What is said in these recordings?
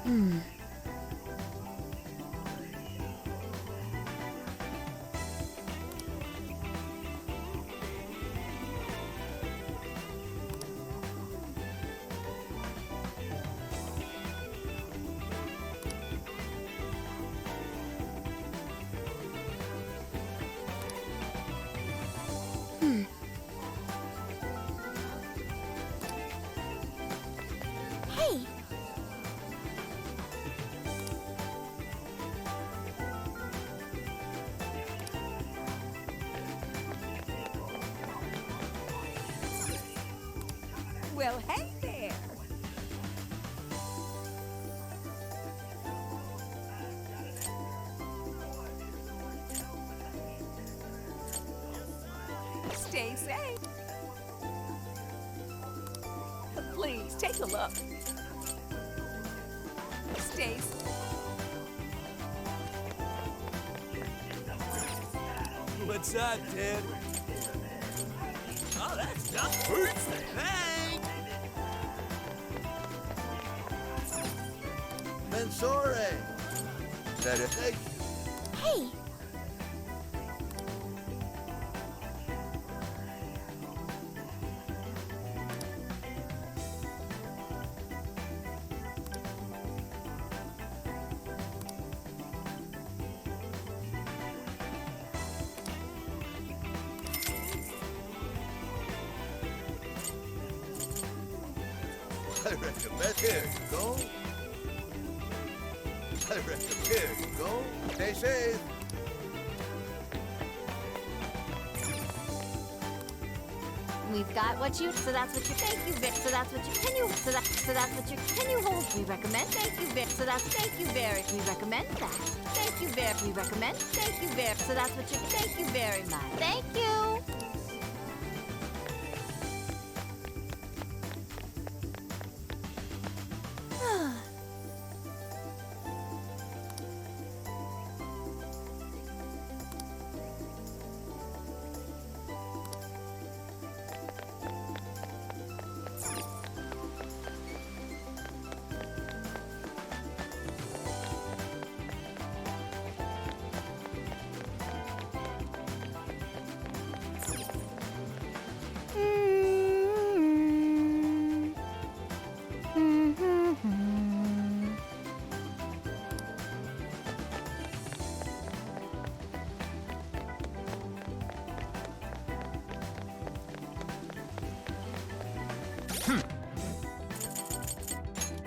Hey! Well, hey there. Stay safe. Please take a look. Stay safe. What's up, dude? Oh, that's tough. Thanks. Mensore! Is that it? Hey! I recommend. Here you go. I recommend. Here you go. Stay safe. We've got what you, so that's what you, thank you, Vic, so that's what you, can you, so that's what you, can you hold, we recommend, thank you, Vic, so that's, thank you, very, we recommend that, thank you, very, we recommend, thank you, very, so that's what you, thank you very much, thank you.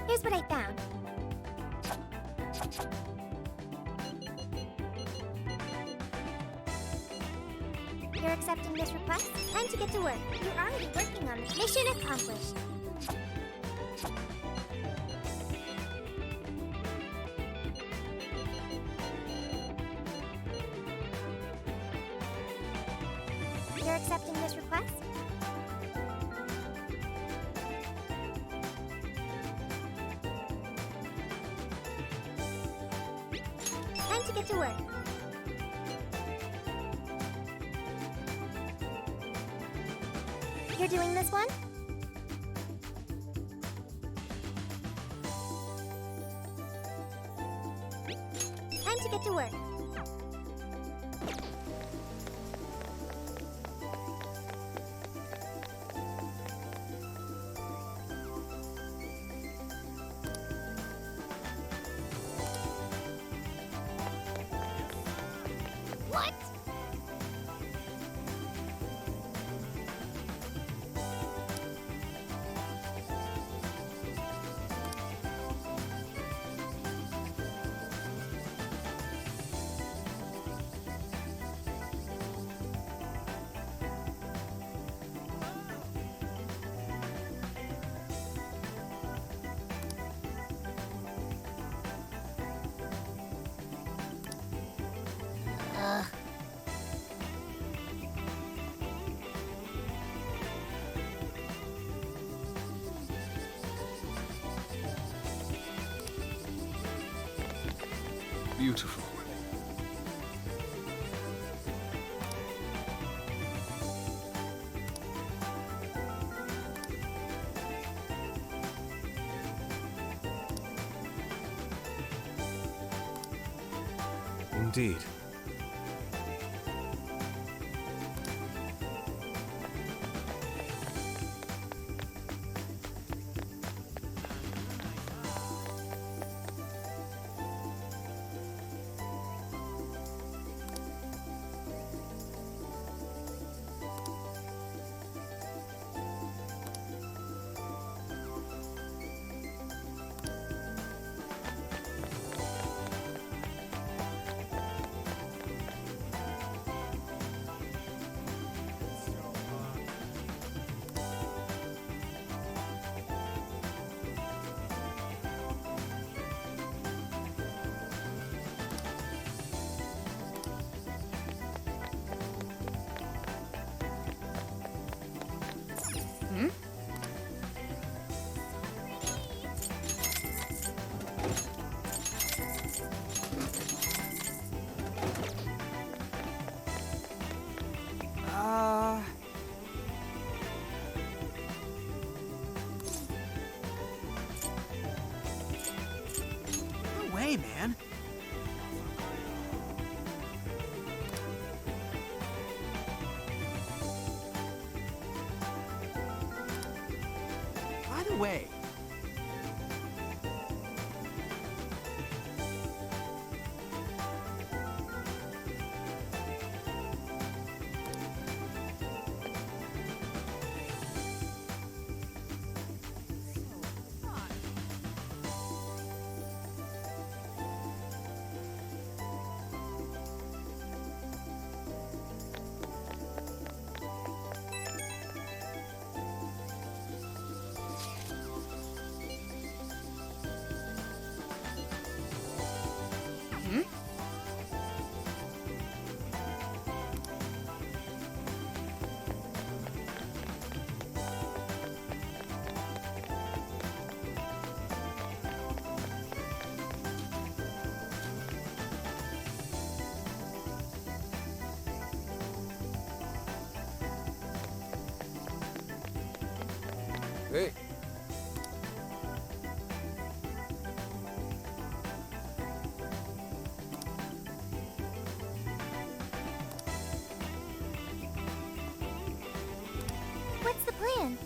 Here's what I found. You're accepting this request? Time to get to work. You're already working on it. Mission accomplished. You're accepting this request? Time to get to work. You're doing this one? Time to get to work. What? Beautiful. Indeed. No way, man. By the way, Hey. What's the plan?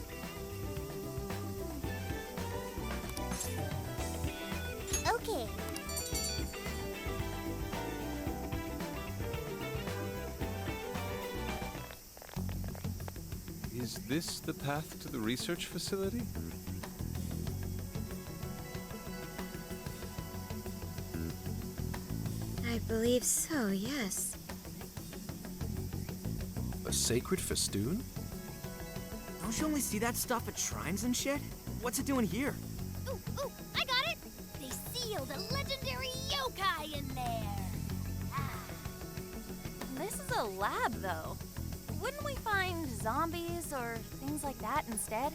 Okay. Is this the path to the research facility? I believe so, yes. A sacred festoon? don't you only see that stuff at shrines and shit? What's it doing here? Ooh, I got it! They sealed a legendary yokai in there! This is a lab, though. Wouldn't we find zombies or things like that instead?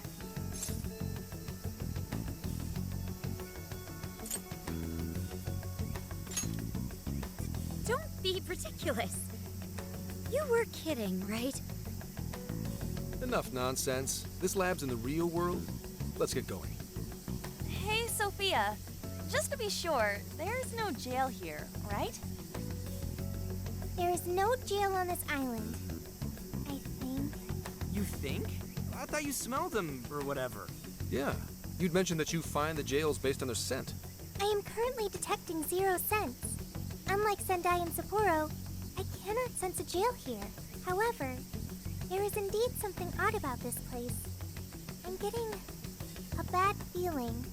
Don't be ridiculous. You were kidding, right? Enough nonsense. This lab's in the real world. Let's get going. Hey, Sophia. Just to be sure, there's no jail here, right? There is no jail on this island, I think. You think? I thought you smelled them or whatever. Yeah. You'd mentioned that you find the jails based on their scent. I am currently detecting 0 scents. Unlike Sendai and Sapporo, I cannot sense a jail here. However, there is indeed something odd about this place. I'm getting a bad feeling.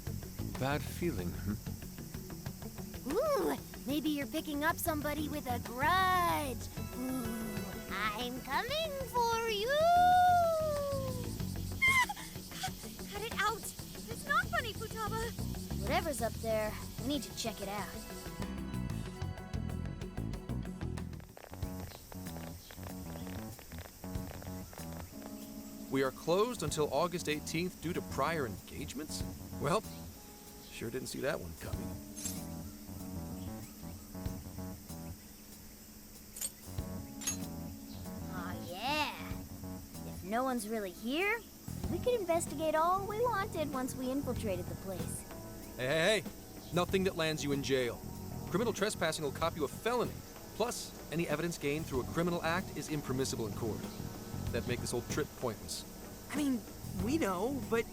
Bad feeling, hmm? Ooh, maybe you're picking up somebody with a grudge. Ooh, I'm coming for you! Cut it out! It's not funny, Futaba! Whatever's up there, we need to check it out. We are closed until August 18th due to prior engagements? Well, sure didn't see that one coming. Aw, yeah. If no one's really here, we could investigate all we wanted once we infiltrated the place. Hey, hey, hey! Nothing that lands you in jail. Criminal trespassing will cop you a felony. Plus, any evidence gained through a criminal act is impermissible in court. That'd make this whole trip pointless. I mean, we know, but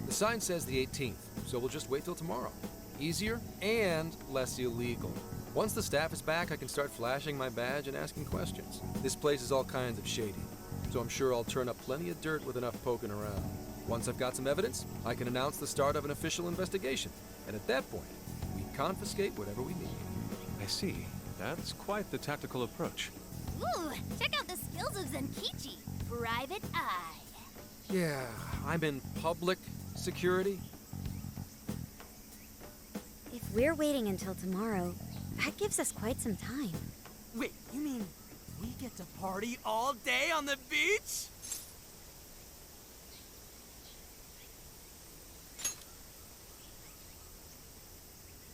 The sign says the 18th, so we'll just wait till tomorrow. Easier and less illegal. Once the staff is back, I can start flashing my badge and asking questions. This place is all kinds of shady, so I'm sure I'll turn up plenty of dirt with enough poking around. Once I've got some evidence, I can announce the start of an official investigation, and at that point, we confiscate whatever we need. I see. That's quite the tactical approach. Ooh, check out the skills of Zenkichi. Private Eye. Yeah, I'm in public security. If we're waiting until tomorrow, that gives us quite some time. wait, you mean we get to party all day on the beach?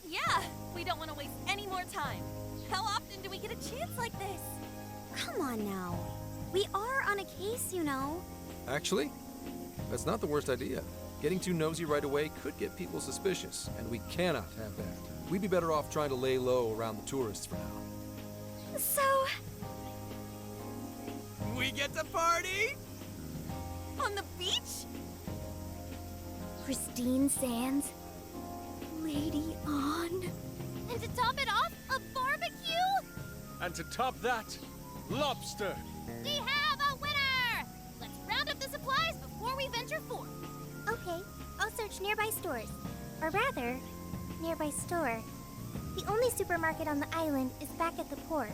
Yeah, we don't want to waste any more time. How often do we get a chance like this? Come on now. We are on a case, you know. Actually, that's not the worst idea. Getting too nosy right away could get people suspicious, and we cannot have that. We'd be better off trying to lay low around the tourists for now. So, We get to party? On the beach? pristine sands. Lady on. And to top it off, a barbecue? And to top that, lobster! We have a winner! Let's round up the supplies before we venture forth. Okay, I'll search nearby stores. Or rather, nearby store. The only supermarket on the island is back at the port.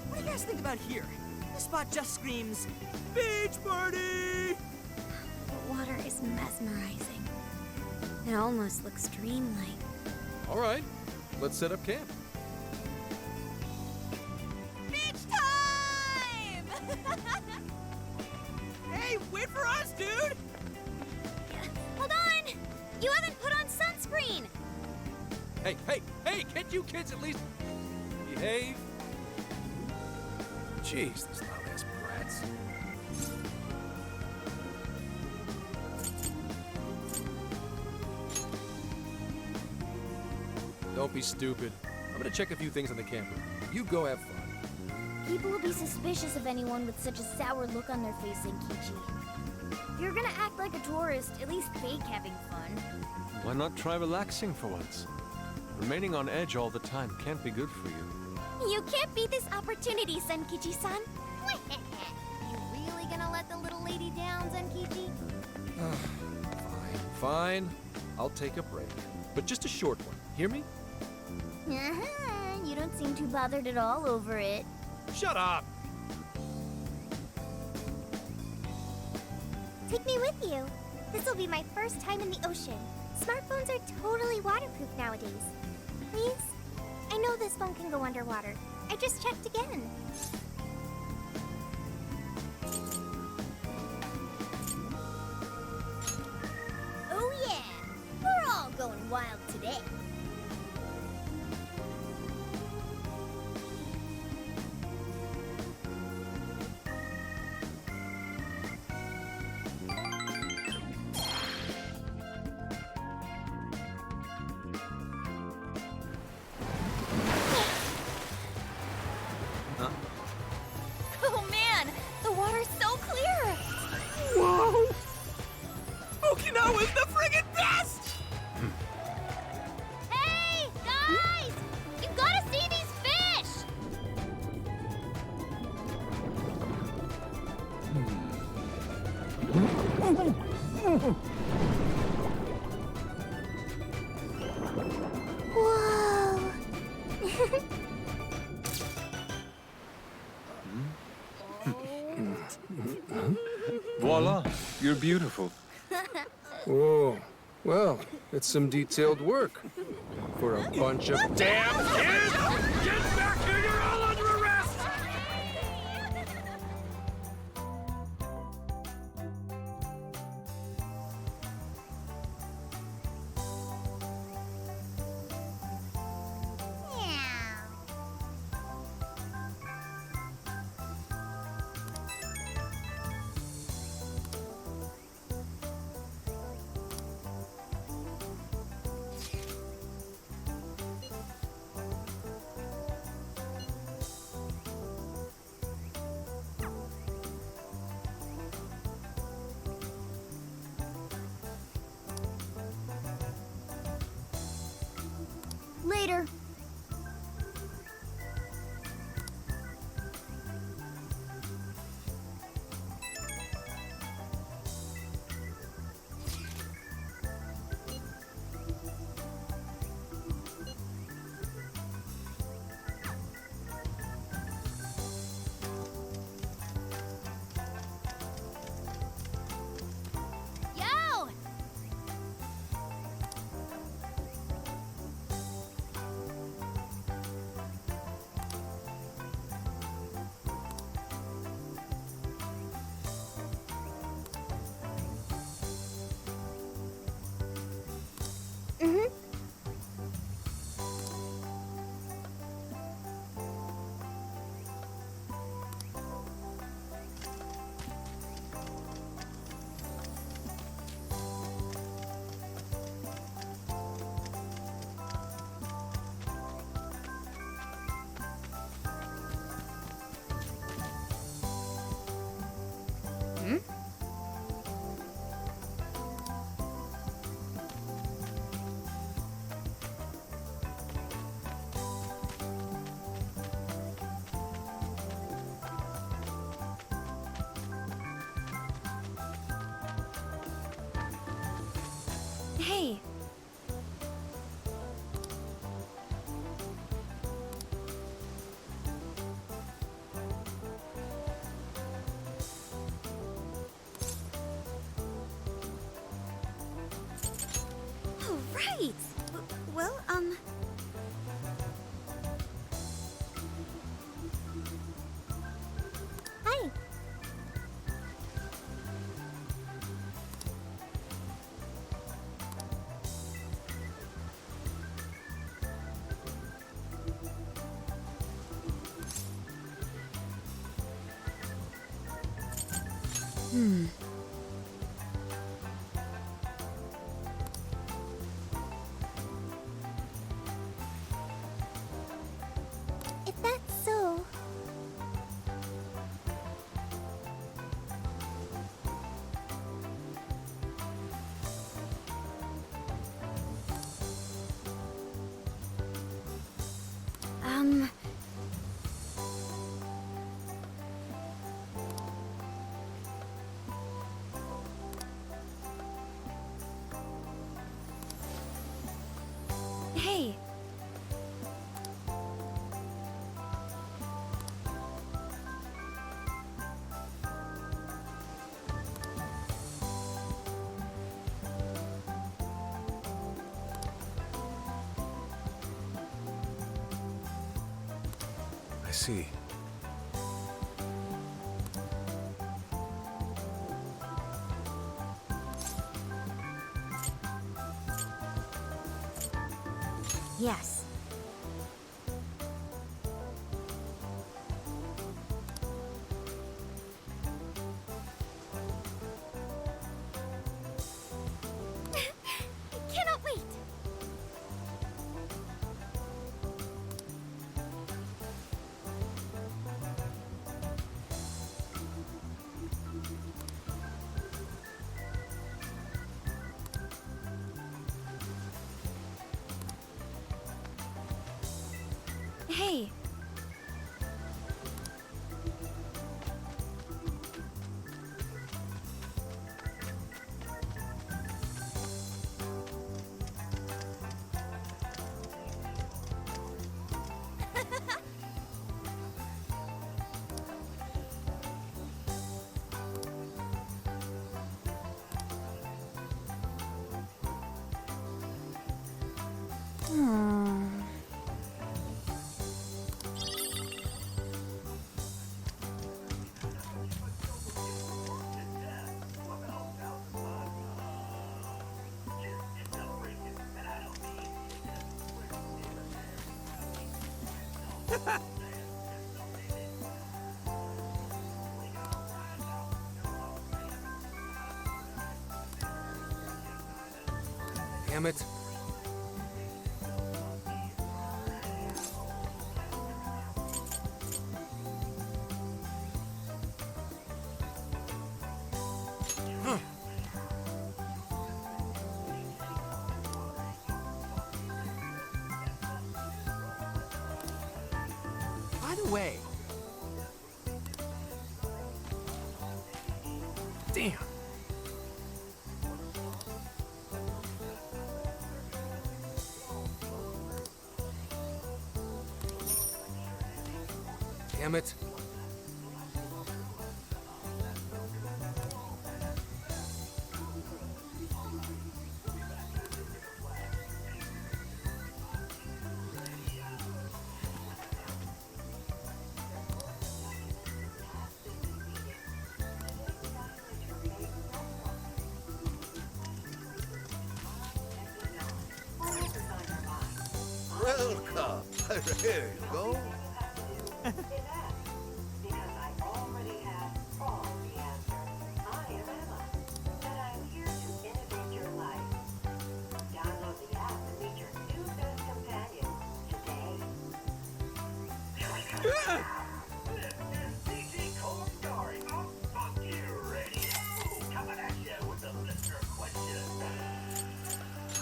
What do you guys think about here? This spot just screams, beach party! The water is mesmerizing. It almost looks dreamlike. All right, let's set up camp. Beach time! Hey, wait for us, dude! Hold on! You haven't put on sunscreen! Hey, hey, hey, can't you kids at least behave? Jeez, these loud-ass brats. Don't be stupid. I'm gonna check a few things on the camper. You go have fun. People will be suspicious of anyone with such a sour look on their face, Enkichi. If you're gonna act like a tourist, at least fake having fun. Why not try relaxing for once? Remaining on edge all the time can't be good for you. You can't beat this opportunity, Senkichi-san. You really gonna let the little lady down, Senkichi? Fine. I'll take a break. But just a short one. Hear me? Uh-huh. You don't seem too bothered at all over it. Shut up! Take me with you. This will be my first time in the ocean. Smartphones are totally waterproof nowadays. Please? I know this phone can go underwater. I just checked again. Oh yeah! We're all going wild today. Oh man, the water's so clear! Whoa! Okinawa's the friggin' best! Hey, guys! You gotta see these fish! Whoa! Voila! You're beautiful. Whoa. Well, it's some detailed work. For a bunch of damn kids! Get back here! You're all under arrest! later. Yo! Mm-hmm. Hey. Oh, right. Well, Hi. If that's so. Um. Hey. I see. Yes. I cannot wait. Hey. Damn it. Damn. Damn it. Welcome. Here you go.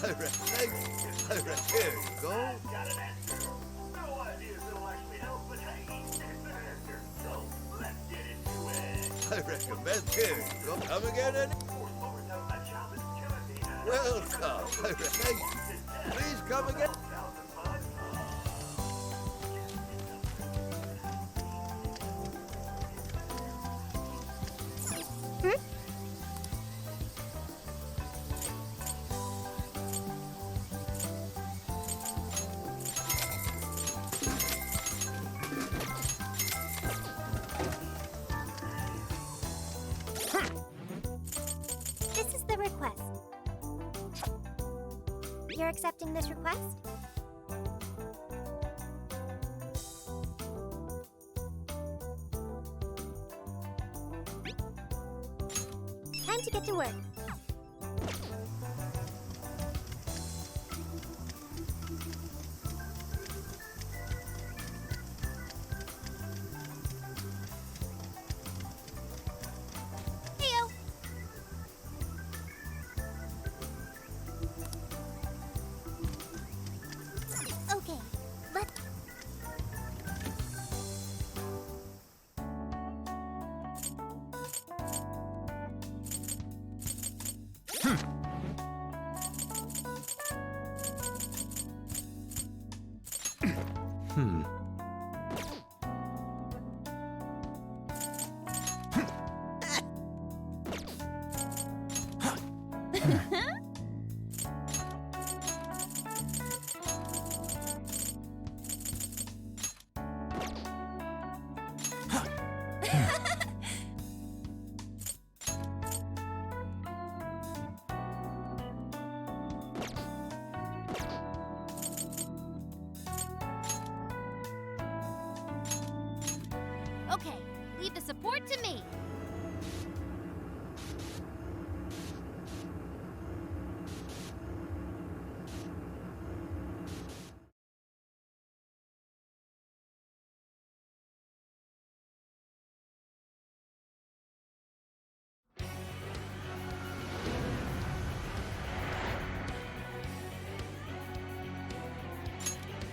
I reckon. Here you go. I recommend. Here you go. Come again, Eddie. Welcome. I reckon. Please come again. This is the request. You're accepting this request? Time to get to work. Heyo. Okay, let's... Okay, leave the support to me.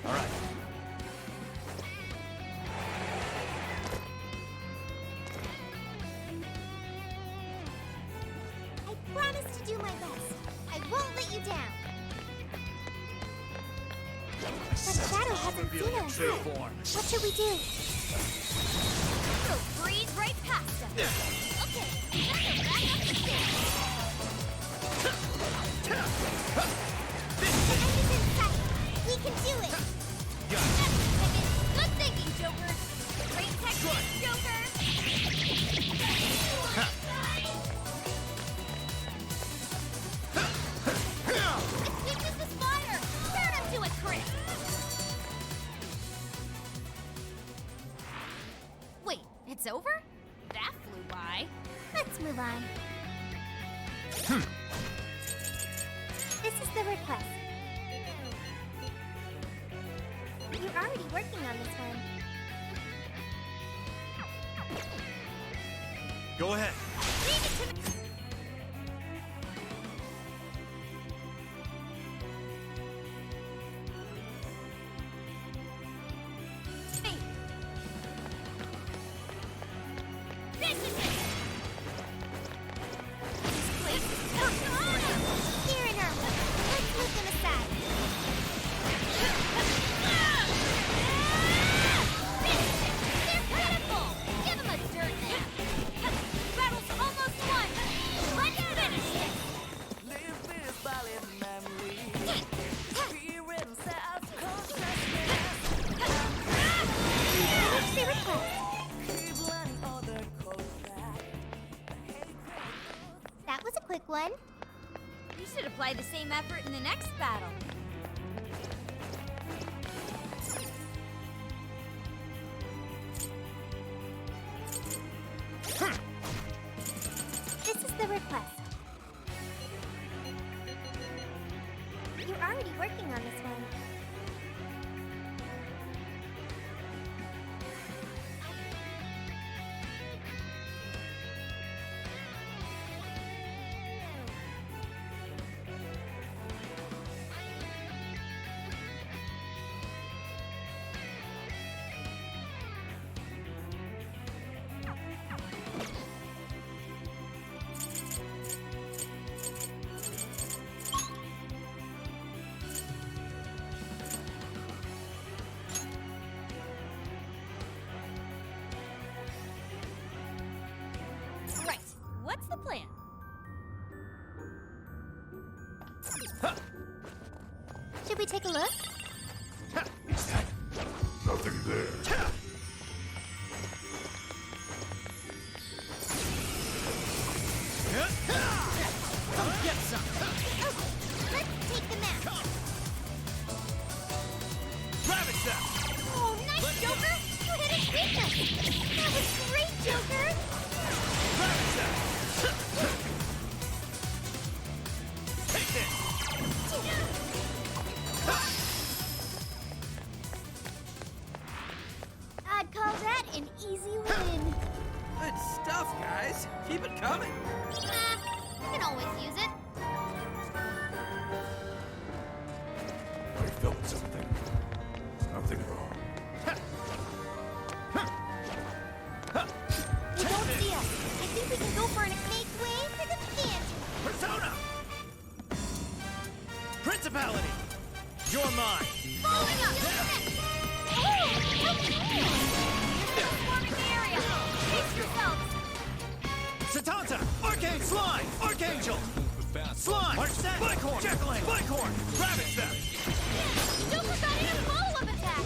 All right. I promise to do my best. I won't let you down. But Shadow hasn't seen us yet. What should we do? We'll breeze right past them. Okay, time to back up the stairs. The end is in sight. We can do it. Good thinking, Joker. Great technique, Joker. It's weakness is fire. Turn him to a crisp. Wait, it's over? That flew by. Let's move on. This is the request. You're already working on this one. Go ahead. Leave it to me. This is it. one. You should apply the same effort in the next battle. This is the request. You're already working on this one. Right. What's the plan? Should we take a look? Nothing there. Get some. Let's take the map. Rabbit that. Oh, nice, Joker! You hit his weakness! That was great, Joker! Rabbit that. Take this. I'd call that an easy win. Good stuff, guys. Keep it coming. You can always use it. I felt something. Nothing wrong. You don't see us. I think we can go for an make way for the fancy. Persona. Principality. You're mine. Following up. Transforming the area. Pace yourselves. Satanta. Arcane Slime. Archangel. Slime. March set. Spikehorn. Jekyll. Spikehorn. Rabbit step. Joker got in a follow-up attack.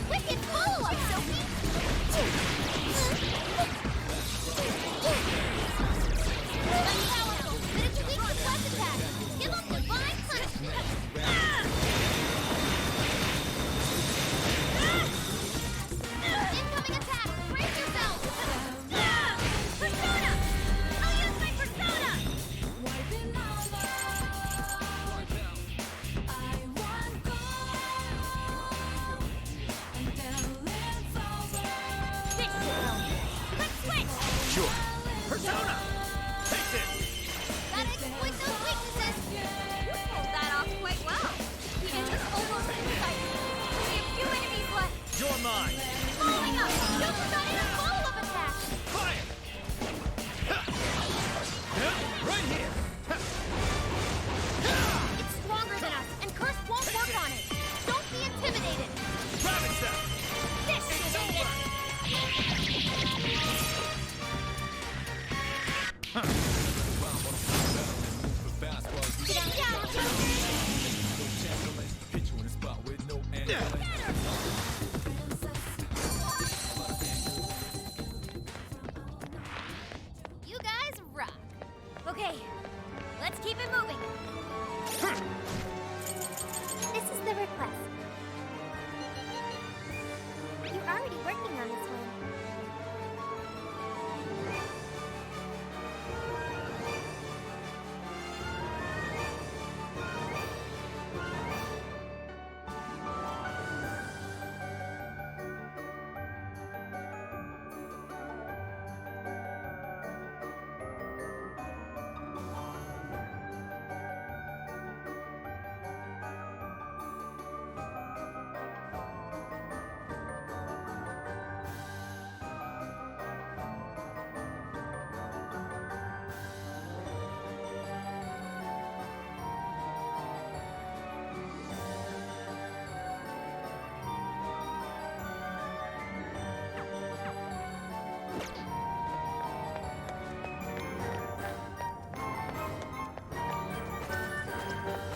Wicked follow-up, Sophie. Unpowerful, but it's weak to plus attack. Give him divine punishment. Incoming attack. Brace yourself. Persona. I'll use my persona. Quick switch. Sure. Persona. Take this. Gotta exploit those weaknesses. You pulled that off quite well. He just almost suicide. Only a few enemies left. You're mine. Following up. Joker got in a follow-up attack. Fire. Right here. It's stronger than us, and Curse won't work on it. Don't be intimidated. Rabbit step. This should end it. Get down, You guys rock. Okay, let's keep it moving. This is the request. You're already working on this one.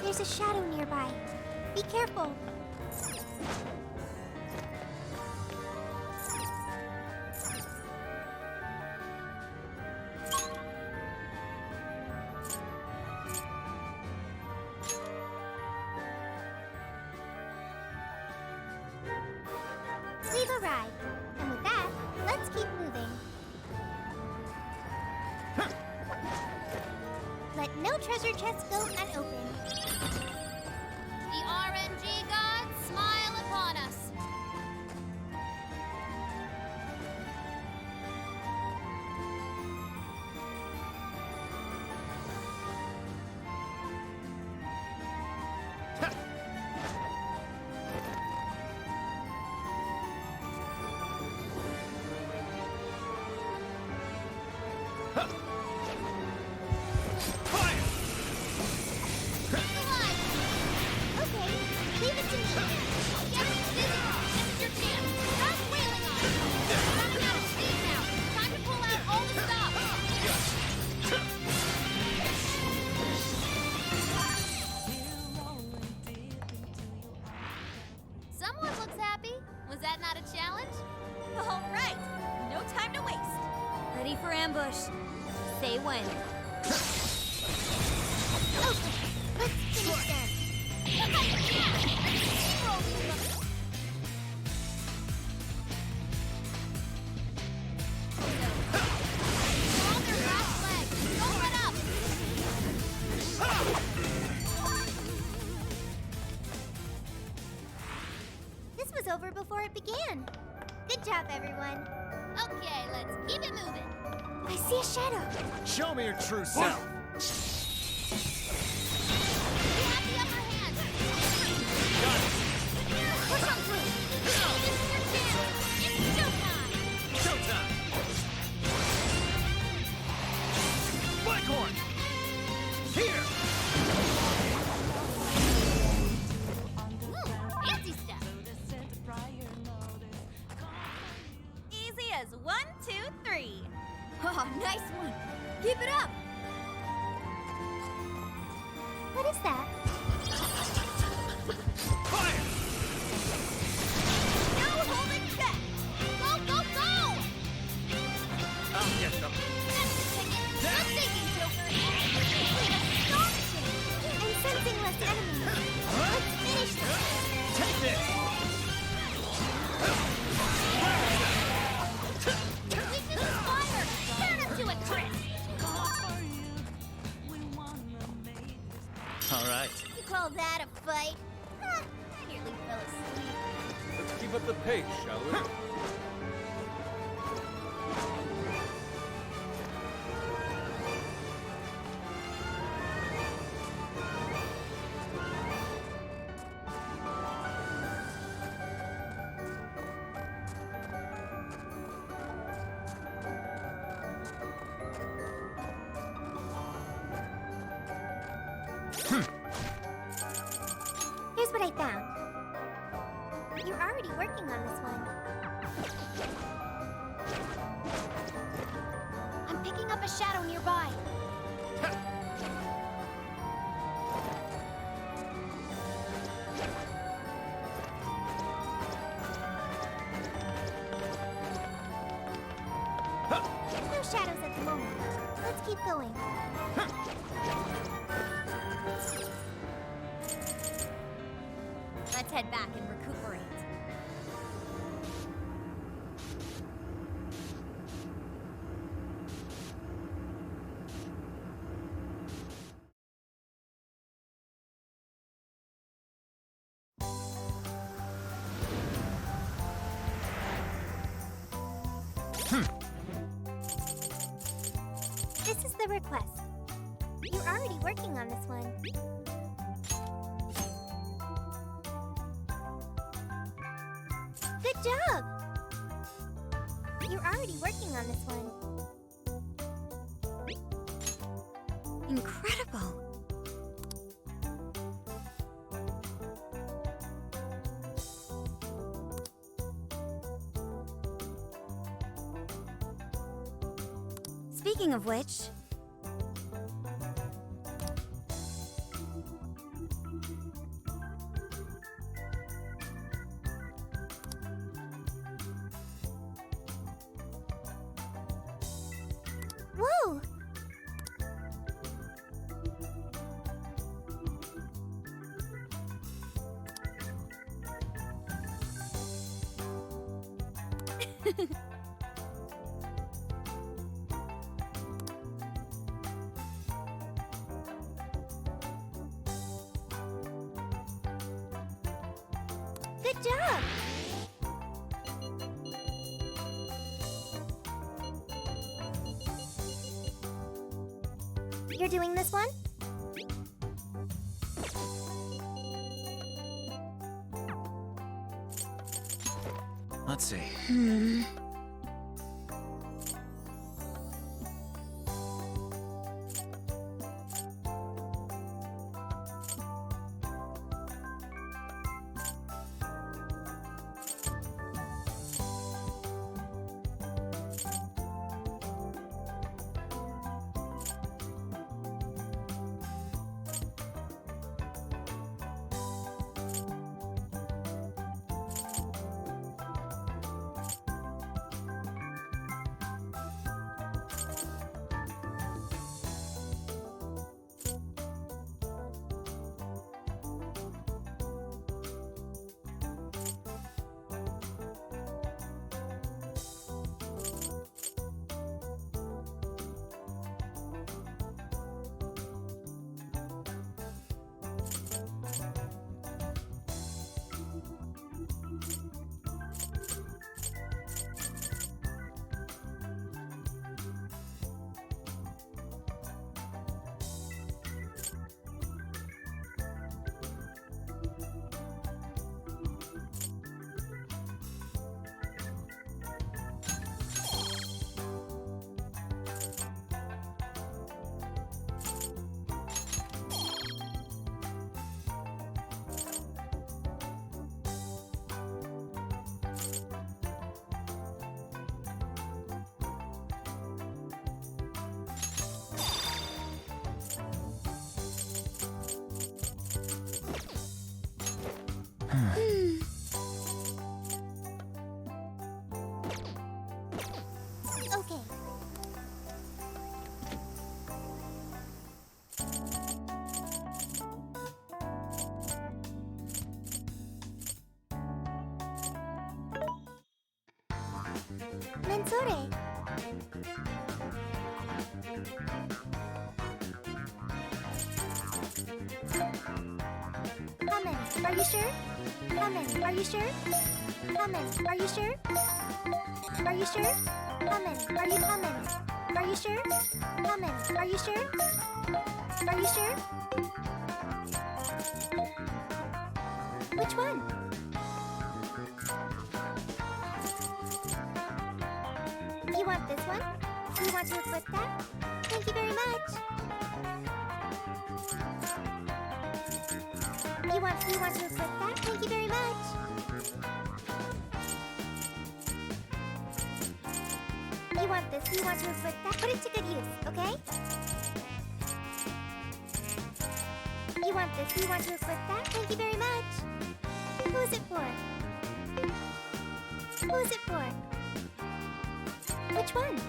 There's a shadow nearby. Be careful. ride. And with that, let's keep moving. Let no treasure chest go unopened. The RNG gods smile upon us. Fire! Okay, leave it to me. Get it, Dizzy. This is your chance. Stop wailing on us. We're running out of steam now. Time to pull out all the stuff. Someone looks happy. Was that not a challenge? All right, no time to waste. Ready for ambush. Say when. Okay, let's finish them. Look up the cat. Steamroll these others. They're on their last leg. Don't let up. This was over before it began. Good job, everyone. Okay, let's keep it moving. I see a shadow. Show me your true self. We have the upper hand. Push on through. This is your chance. It's showtime. Showtime! Blackhorn! Here! Fancy stuff. Easy as 1, 2, 3. Oh, nice one. Keep it up. What is that? Fire! No holding back. Go, go, go. I'll get them. That's the ticket. Down. Good thinking, Joker. I'm sensing less enemies. Let's finish this. Take this! Weakness is fire. Turn up to a crisp. All right. You call that a fight? Huh, I nearly fell asleep. Let's keep up the pace, shall we? Here's what I found. You're already working on this one. I'm picking up a shadow nearby. No shadows at the moment. Let's keep going. Let's head back and recuperate. This is the request. You're already working on this one. Good job! You're already working on this one. Incredible. Speaking of which, Whoa! Good job! You're doing this one? Let's see. Okay. Mensore. Amen. Are you sure? Amen. Are you sure? Amen. Are you sure? Are you sure? Amen. Are you Amen? Are you sure? Amen. Are you sure? Are you sure? Which one? You want this one? You want to equip that? Thank you very much. You want to equip that? Thank you very much. You want this? You want to equip that? Put it to good use, okay? You want this? You want to equip that? Thank you very much. Who is it for? Who is it for? Which one?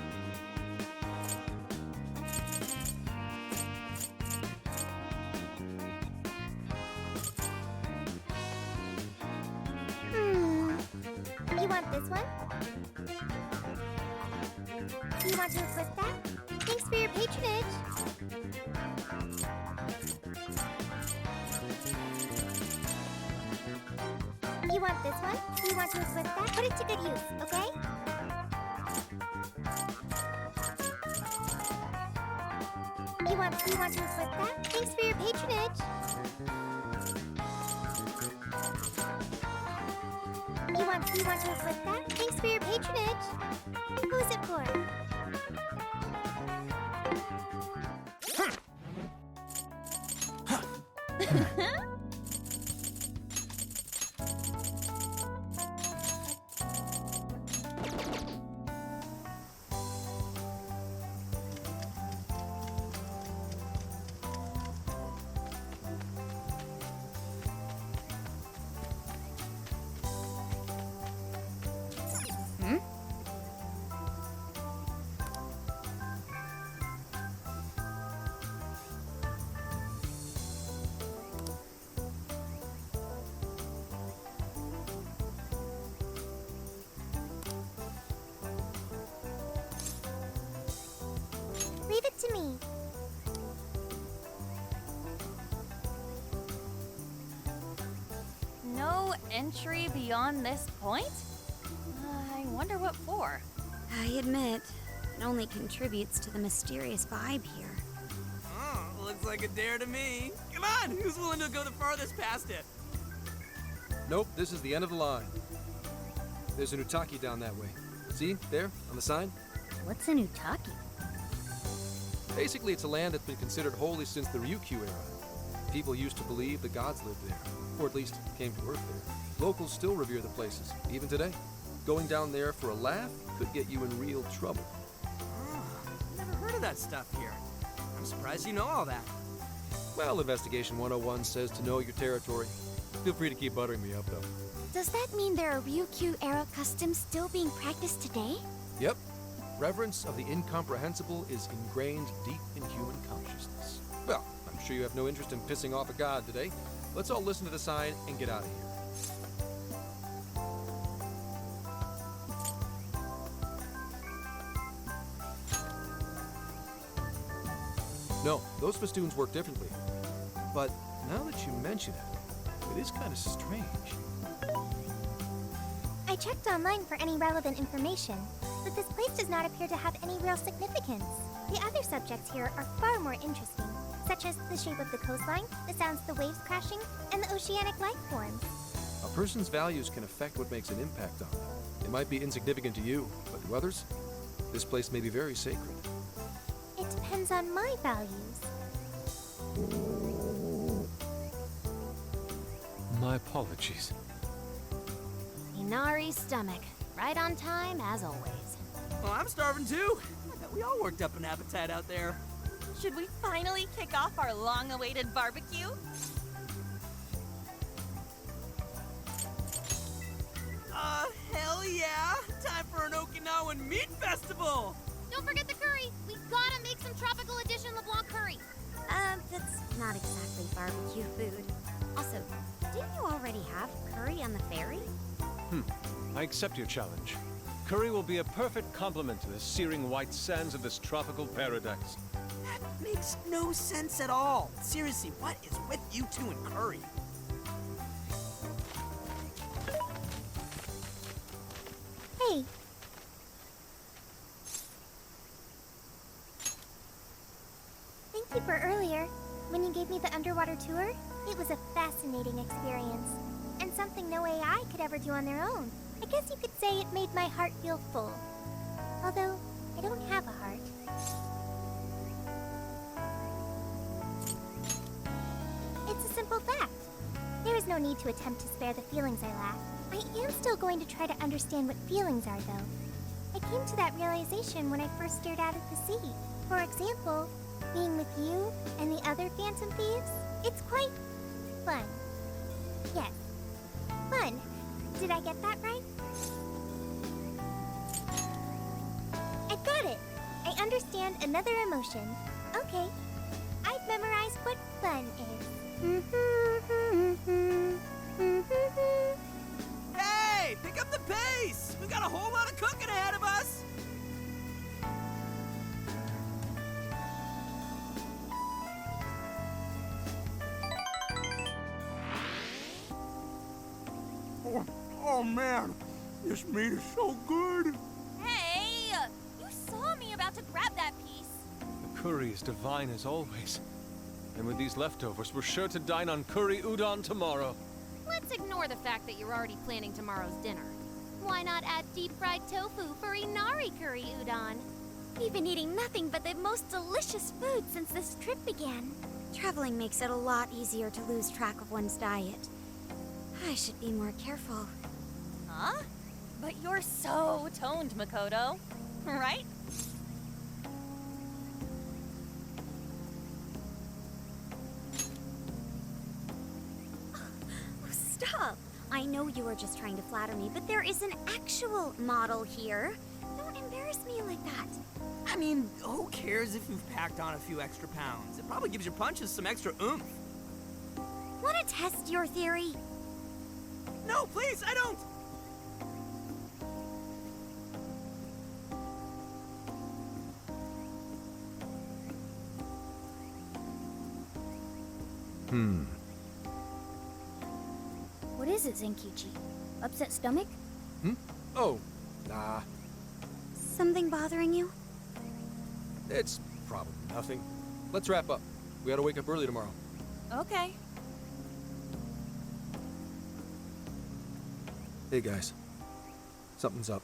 You want this one? You want to equip that? Thanks for your patronage. You want this one? You want to equip that? Put it to good use, okay? You want to equip that? Thanks for your patronage. You want to equip that? Thanks for your patronage. Who's it for? to me. No entry beyond this point? I wonder what for. I admit, it only contributes to the mysterious vibe here. Oh, looks like a dare to me. Come on, who's willing to go the farthest past it? Nope, this is the end of the line. There's an Utaki down that way. See, there, on the sign? What's an Utaki? Basically, it's a land that's been considered holy since the Ryukyu era. People used to believe the gods lived there, or at least came to Earth there. Locals still revere the places, even today. Going down there for a laugh could get you in real trouble. Oh, never heard of that stuff here. I'm surprised you know all that. Well, Investigation 101 says to know your territory. Feel free to keep buttering me up, though. Does that mean there are Ryukyu-era customs still being practiced today? Yep. Reverence of the incomprehensible is ingrained deep in human consciousness. Well, I'm sure you have no interest in pissing off a god today. Let's all listen to the sign and get out of here. No, those festoons work differently. But now that you mention it, it is kind of strange. I checked online for any relevant information, but this place does not appear to have any real significance. The other subjects here are far more interesting, such as the shape of the coastline, the sounds of the waves crashing, and the oceanic life forms. A person's values can affect what makes an impact on them. It might be insignificant to you, but to others, this place may be very sacred. It depends on my values. My apologies. Inari's stomach. Right on time, as always. Well, I'm starving too. I bet we all worked up an appetite out there. Should we finally kick off our long-awaited barbecue? Hell yeah! Time for an Okinawan meat festival! Don't forget the curry! We gotta make some tropical edition LeBlanc curry! That's not exactly barbecue food. Also, didn't you already have curry on the ferry? I accept your challenge. Curry will be a perfect complement to the searing white sands of this tropical paradise. That makes no sense at all. Seriously, what is with you two and curry? Hey. Thank you for earlier. When you gave me the underwater tour, it was a fascinating experience. And something no AI could ever do on their own. I guess you could say it made my heart feel full. Although, I don't have a heart. It's a simple fact. There is no need to attempt to spare the feelings I lack. I am still going to try to understand what feelings are, though. I came to that realization when I first stared out at the sea. For example, being with you and the other Phantom Thieves, it's quite fun. Yes, fun. Did I get that right? I got it. I understand another emotion. Okay, I've memorized what fun is. Hey, pick up the pace! We've got a whole lot of cooking ahead of us! Oh man, this meat is so good! Hey! You saw me about to grab that piece. The curry is divine as always. And with these leftovers, we're sure to dine on curry udon tomorrow. Let's ignore the fact that you're already planning tomorrow's dinner. Why not add deep-fried tofu for Inari curry udon? We've been eating nothing but the most delicious food since this trip began. Traveling makes it a lot easier to lose track of one's diet. I should be more careful. Huh? But you're so toned, Makoto. Right? Stop! I know you were just trying to flatter me, but there is an actual model here. Don't embarrass me like that. I mean, who cares if you've packed on a few extra pounds? It probably gives your punches some extra oomph. Want to test your theory? No, please, I don't! What is it, Zenkichi? Upset stomach? Oh, nah. Something bothering you? It's probably nothing. Let's wrap up. We gotta wake up early tomorrow. Okay. Hey, guys. Something's up.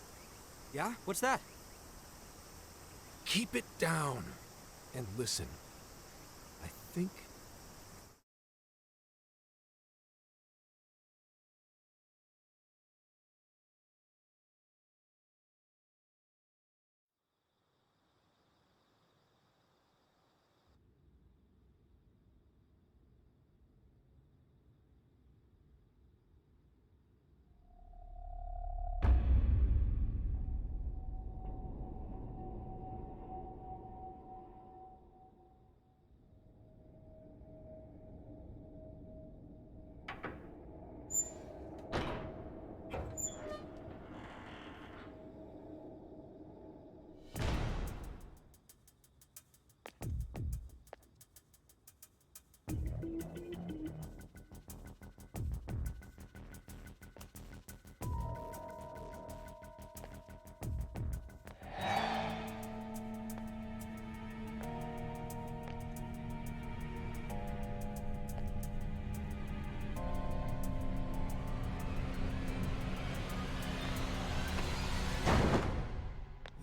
Yeah? What's that? Keep it down and listen. I think...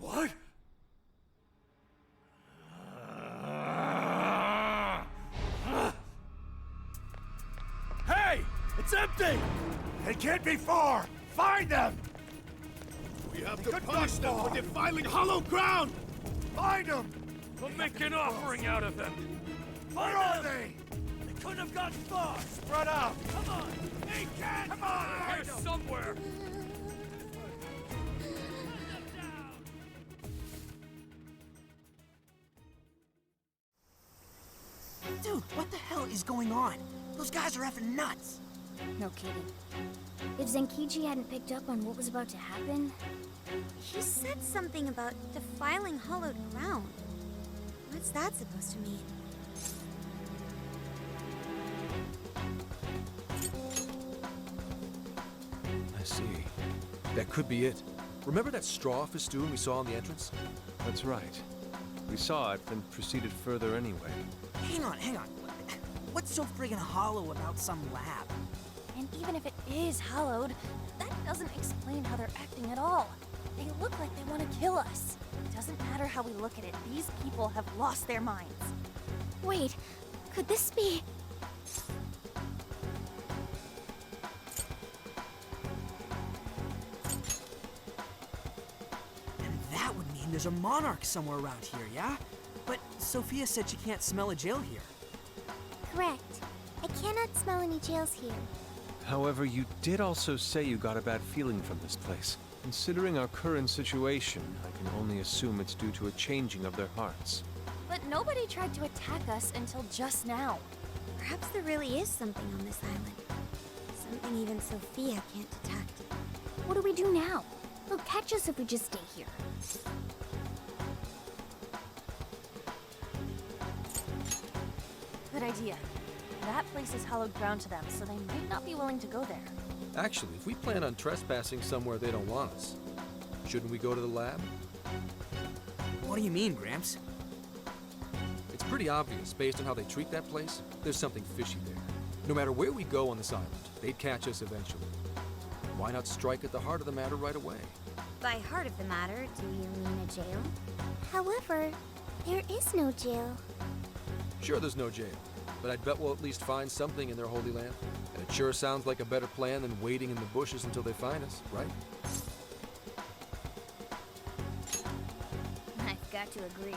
What? Hey! It's empty! They can't be far! Find them! We have to punish them for defiling hollow ground! Find them! We'll make an offering out of them! Where are they? They couldn't have gotten far! Spread out! Come on! They can! Come on! They're here somewhere! Dude, what the hell is going on? Those guys are effing nuts. No kidding. If Zenkichi hadn't picked up on what was about to happen, He said something about defiling hollowed ground. What's that supposed to mean? I see. That could be it. Remember that straw festoon we saw on the entrance? That's right. We saw it, then proceeded further anyway. Hang on. What's so friggin' hollow about some lab? And even if it is hollowed, that doesn't explain how they're acting at all. They look like they want to kill us. Doesn't matter how we look at it, these people have lost their minds. wait, could this be? And that would mean there's a monarch somewhere around here, yeah? But Sophia said she can't smell a jail here. Correct. I cannot smell any jails here. However, you did also say you got a bad feeling from this place. Considering our current situation, I can only assume it's due to a changing of their hearts. But nobody tried to attack us until just now. Perhaps there really is something on this island. Something even Sophia can't detect. What do we do now? They'll catch us if we just stay here. Good idea. That place is hallowed ground to them, so they might not be willing to go there. Actually, if we plan on trespassing somewhere they don't want us, shouldn't we go to the lab? What do you mean, Gramps? It's pretty obvious, based on how they treat that place, there's something fishy there. No matter where we go on this island, they'd catch us eventually. Why not strike at the heart of the matter right away? By heart of the matter, do you mean a jail? However, there is no jail. Sure, there's no jail, but I'd bet we'll at least find something in their holy land. And it sure sounds like a better plan than waiting in the bushes until they find us, right? I've got to agree.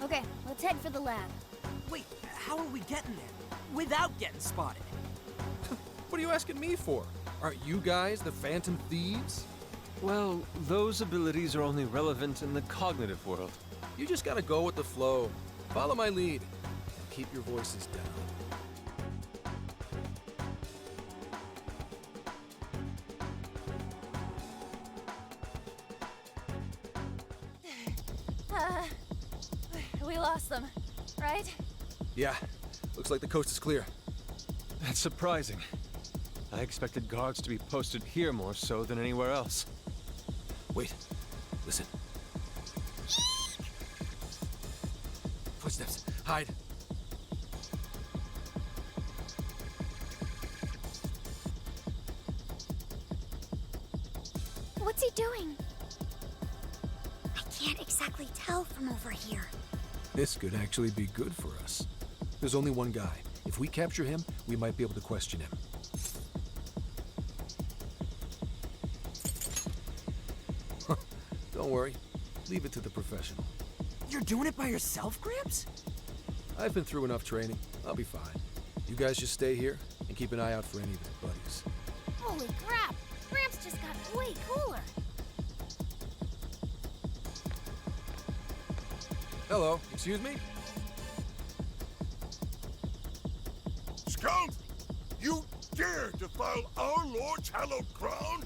Okay, let's head for the lab. Wait, how are we getting there? Without getting spotted? What are you asking me for? Aren't you guys the Phantom Thieves? Well, those abilities are only relevant in the cognitive world. You just gotta go with the flow. Follow my lead. And keep your voices down. We lost them, right? Yeah, Looks like the coast is clear. That's surprising. I expected guards to be posted here more so than anywhere else. Wait. Listen. Footsteps. Hide. What's he doing? I can't exactly tell from over here. This could actually be good for us. There's only one guy. If we capture him, we might be able to question him. Don't worry. Leave it to the professional. You're doing it by yourself, Gramps? I've been through enough training. I'll be fine. You guys just stay here and keep an eye out for any of his buddies. Holy crap! Gramps just got way cooler. Hello, excuse me? Scout! You dare defile our Lord's hallowed ground?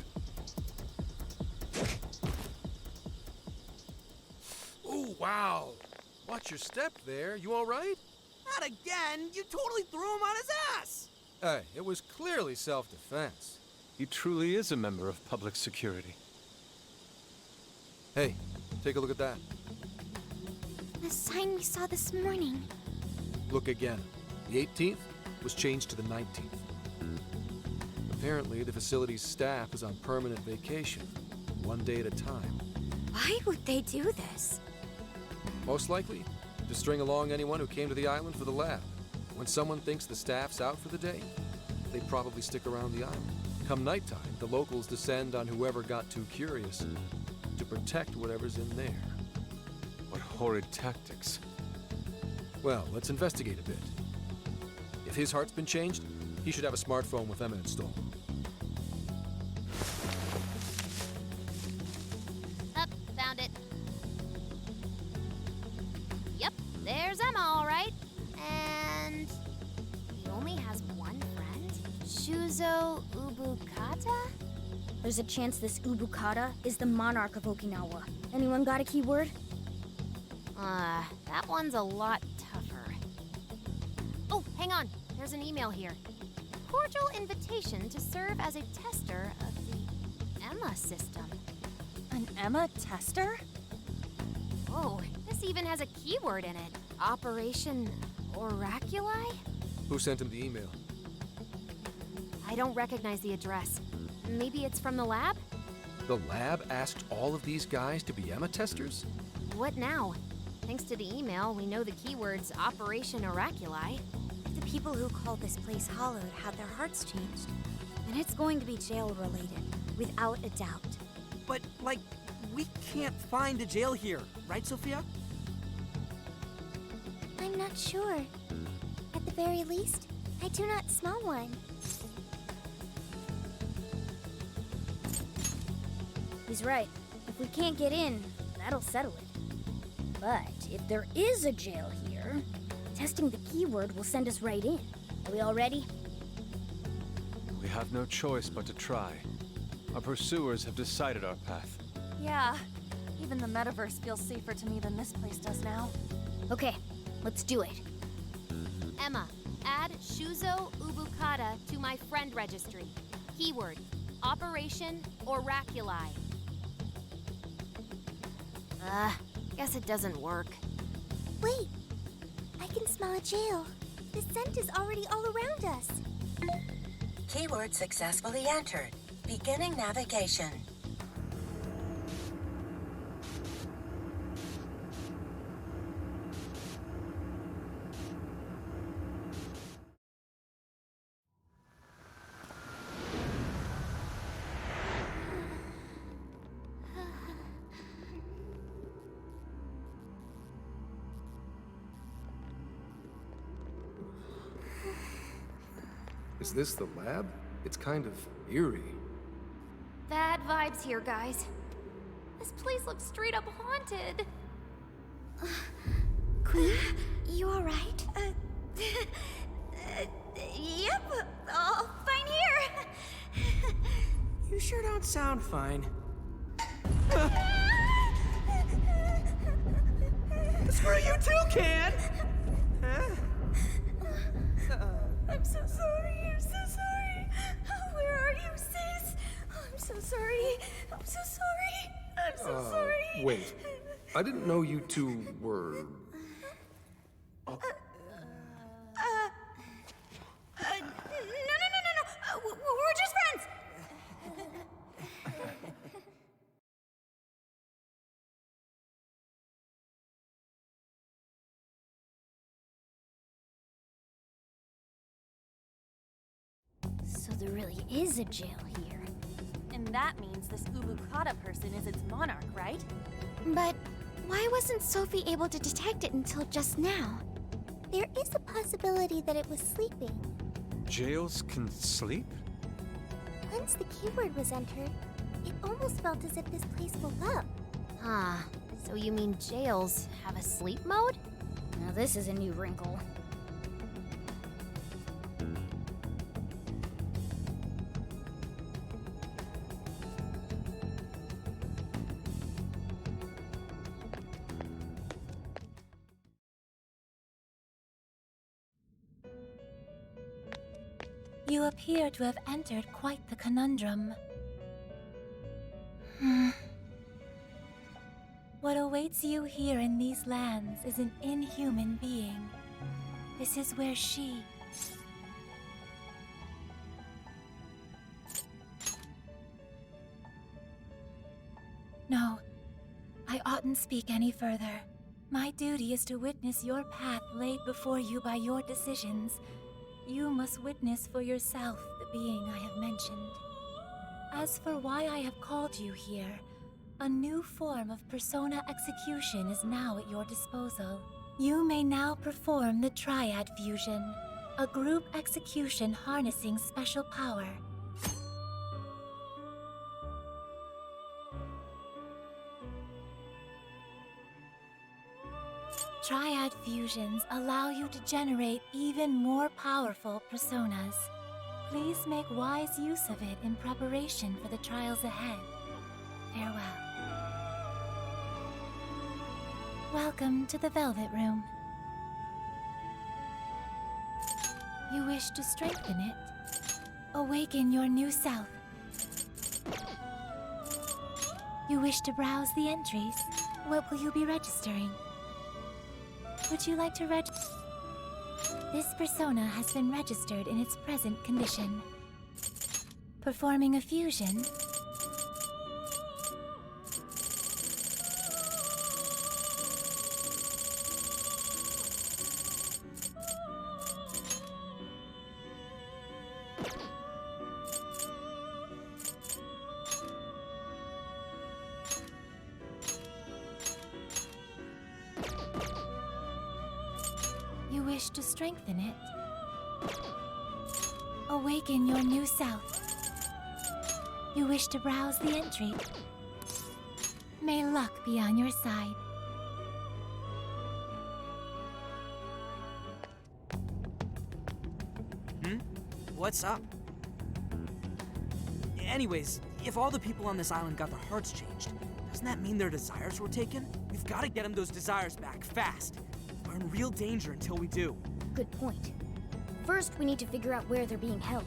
Oh, wow. Watch your step there. You all right? Not again! You totally threw him on his ass! Hey, it was clearly self-defense. He truly is a member of public security. Hey, take a look at that. The sign we saw this morning. Look again. The 18th was changed to the 19th. Apparently, the facility's staff is on permanent vacation, one day at a time. Why would they do this? Most likely, to string along anyone who came to the island for the lab. When someone thinks the staff's out for the day, they probably stick around the island. Come nighttime, the locals descend on whoever got too curious to protect whatever's in there. What horrid tactics. Well, let's investigate a bit. If his heart's been changed, he should have a smartphone with Emma installed. Up, found it. Yep, there's Emma, all right. And he only has one friend? Shuzo Ubukata? There's a chance this Ubukata is the monarch of Okinawa. Anyone got a keyword? That one's a lot tougher. Oh, hang on. There's an email here. Cordial invitation to serve as a tester of the Emma system. An Emma tester? Oh, this even has a keyword in it. Operation Oraculi? Who sent him the email? I don't recognize the address. Maybe it's from the lab? The lab asked all of these guys to be Emma testers? What now? Thanks to the email, we know the keyword's Operation Oraculi. The people who called this place Hollowed had their hearts changed. And it's going to be jail-related, without a doubt. But, like, we can't find a jail here, right, Sophia? I'm not sure. At the very least, I do not smell one. He's right. If we can't get in, that'll settle it. But if there is a jail here, testing the keyword will send us right in. Are we all ready? We have no choice but to try. Our pursuers have decided our path. Yeah. Even the metaverse feels safer to me than this place does now. Okay, let's do it. Emma, add Shuzo Ubukata to my friend registry. Keyword, Operation Oraculi. Guess it doesn't work. Wait! I can smell a jail. The scent is already all around us. Keyword successfully entered. Beginning navigation. Is this the lab? It's kind of eerie. Bad vibes here, guys. This place looks straight up haunted. Queen, you alright? Yep, all fine here. You sure don't sound fine. Screw you too, Can! Huh? sorry. I'm so sorry. I'm so sorry. Wait. I didn't know you two were... No. We're just friends. So there really is a jail here. And that means this Ubukata person is its monarch, right? But why wasn't Sophie able to detect it until just now? There is a possibility that it was sleeping. Jails can sleep? Once the keyword was entered, it almost felt as if this place woke up. Ah, so you mean jails have a sleep mode? Now this is a new wrinkle. You appear to have entered quite the conundrum. What awaits you here in these lands is an inhuman being. This is where she... No, I oughtn't speak any further. My duty is to witness your path laid before you by your decisions. You must witness for yourself the being I have mentioned. As for why I have called you here, a new form of persona execution is now at your disposal. You may now perform the Triad Fusion, a group execution harnessing special power. Triad fusions allow you to generate even more powerful personas. Please make wise use of it in preparation for the trials ahead. Farewell. Welcome to the Velvet Room. You wish to strengthen it? Awaken your new self. You wish to browse the entries? What will you be registering? Would you like to register? This persona has been registered in its present condition. Performing a fusion? You wish to strengthen it? Awaken your new self. You wish to browse the entry? May luck be on your side. What's up? Anyways, if all the people on this island got their hearts changed, doesn't that mean their desires were taken? We've got to get them those desires back, fast. We're in real danger until we do. Good point. First, we need to figure out where they're being held.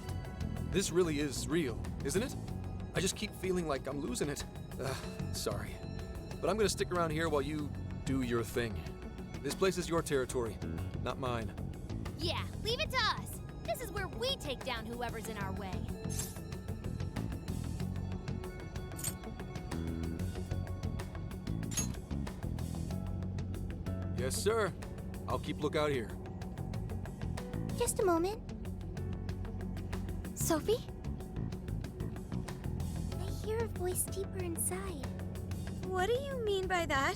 This really is real, isn't it? I just keep feeling like I'm losing it. Sorry. But I'm gonna stick around here while you do your thing. This place is your territory, not mine. Yeah, leave it to us. This is where we take down whoever's in our way. Yes, sir. I'll keep lookout here. Just a moment. Sophie? I hear a voice deeper inside. What do you mean by that?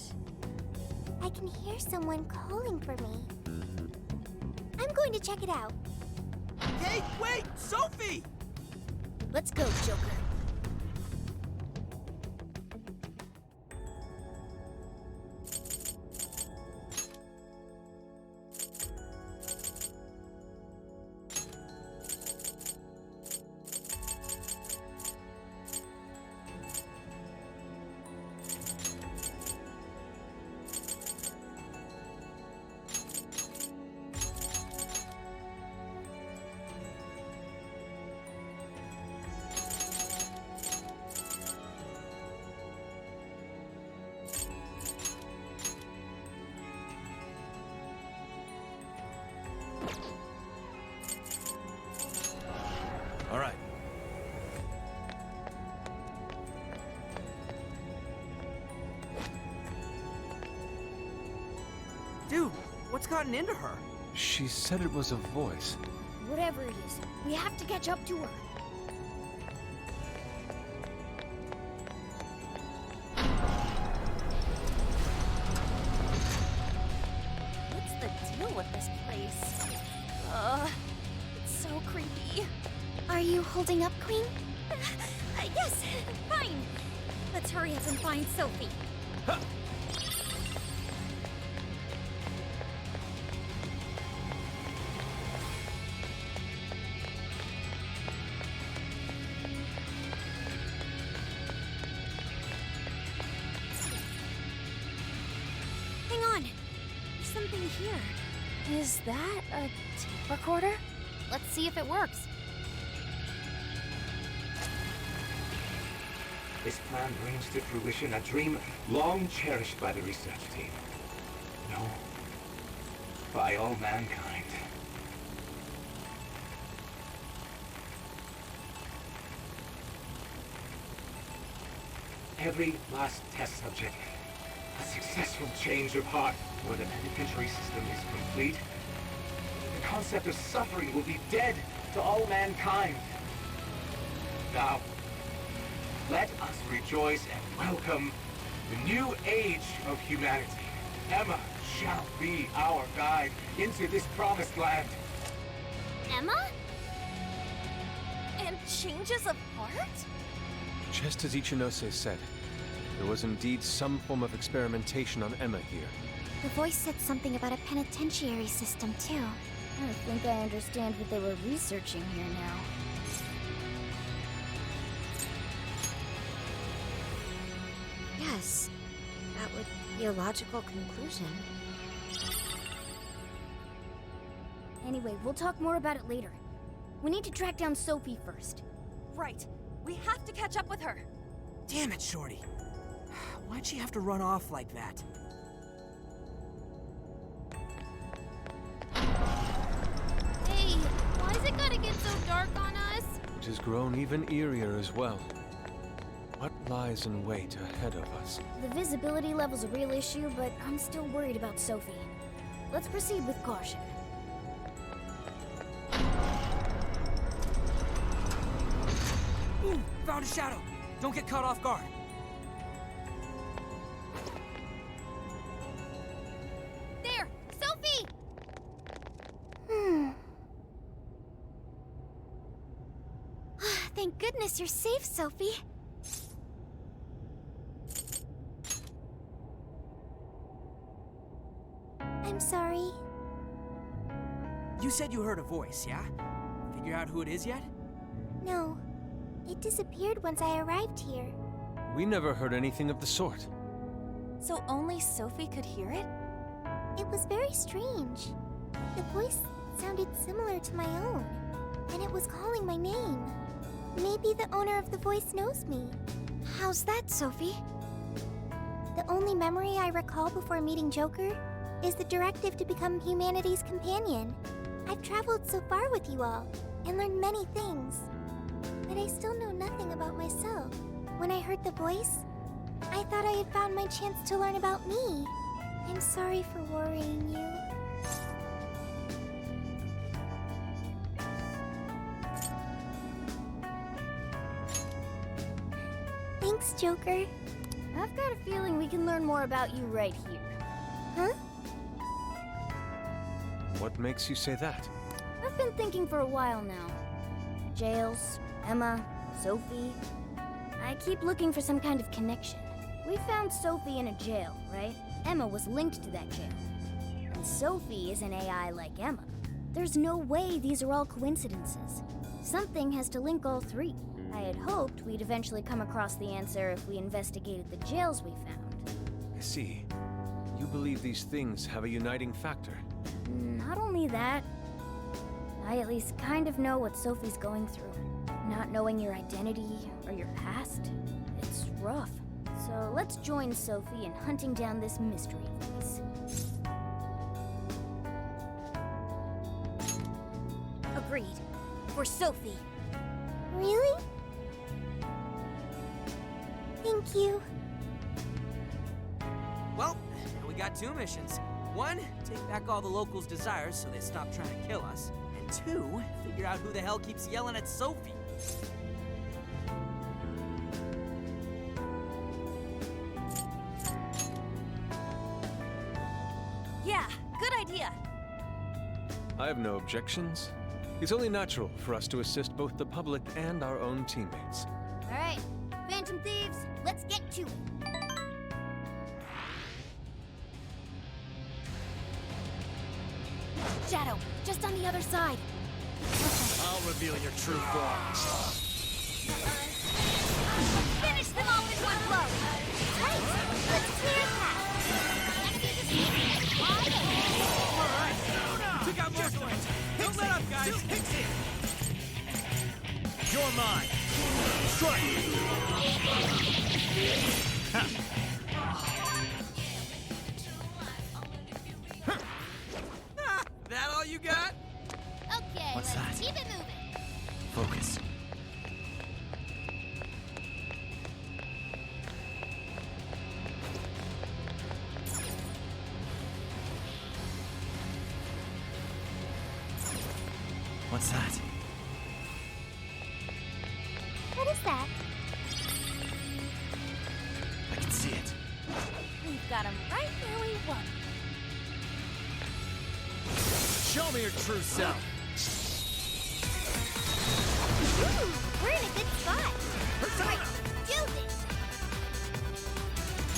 I can hear someone calling for me. I'm going to check it out. Hey, wait! Sophie! Let's go, Joker. Dude, what's gotten into her? She said it was a voice. Whatever it is, we have to catch up to her. What's the deal with this place? It's so creepy. Are you holding up, Queen? Yes, fine. Let's hurry up and find Sophie. Hang on. There's something here. Is that a tape recorder? Let's see if it works. This plan brings to fruition a dream long cherished by the research team. No, by all mankind. Every last test subject, a successful change of heart, where the penitentiary system is complete. The concept of suffering will be dead to all mankind. Now, let us rejoice and welcome the new age of humanity. Emma shall be our guide into this promised land. Emma? And changes of heart? Just as Ichinose said, there was indeed some form of experimentation on Emma here. The voice said something about a penitentiary system, too. I think I understand what they were researching here now. Yes, that would be a logical conclusion. Anyway, we'll talk more about it later. We need to track down Sophie first. Right. We have to catch up with her. Damn it, Shorty. Why'd she have to run off like that? Hey, why is it gotta get so dark on us? It has grown even eerier as well. What lies in wait ahead of us? The visibility level's a real issue, but I'm still worried about Sophie. Let's proceed with caution. Ooh, found a shadow. Don't get caught off guard. There! Sophie! Thank goodness you're safe, Sophie. I'm sorry. You said you heard a voice, yeah? Figure out who it is yet? No. It disappeared once I arrived here. We never heard anything of the sort. So only Sophie could hear it? It was very strange. The voice sounded similar to my own, and it was calling my name. Maybe the owner of the voice knows me. How's that, Sophie? The only memory I recall before meeting Joker is the directive to become humanity's companion. I've traveled so far with you all, and learned many things. But I still know nothing about myself. When I heard the voice, I thought I had found my chance to learn about me. I'm sorry for worrying you. Thanks, Joker. I've got a feeling we can learn more about you right here. Huh? What makes you say that? I've been thinking for a while now. Jails, Emma, Sophie. I keep looking for some kind of connection. We found Sophie in a jail, right? Emma was linked to that jail. And Sophie is an AI like Emma. There's no way these are all coincidences. Something has to link all three. I had hoped we'd eventually come across the answer if we investigated the jails we found. I see. You believe these things have a uniting factor. Not only that, I at least kind of know what Sophie's going through. Not knowing your identity or your past, it's rough. So let's join Sophie in hunting down this mystery voice. Agreed. For Sophie. Really? Thank you. Well, we got two missions. 1, take back all the locals' desires so they stop trying to kill us. And 2, figure out who the hell keeps yelling at Sophie. Yeah, good idea. I have no objections. It's only natural for us to assist both the public and our own teammates. All right, Phantom Thieves, let's get to it. Shadow, just on the other side. I'll reveal your true form. Finish them all in one blow. Right, let's clear that. Took out most of it. Don't let up, guys. You're mine. Strike. Ha. That all you got? Okay, What's let's that? keep it moving. Focus. What's that? What is that? I can see it. We've got him right where we want him. Show me your true self. Ooh, we're in a good spot. Right, do this.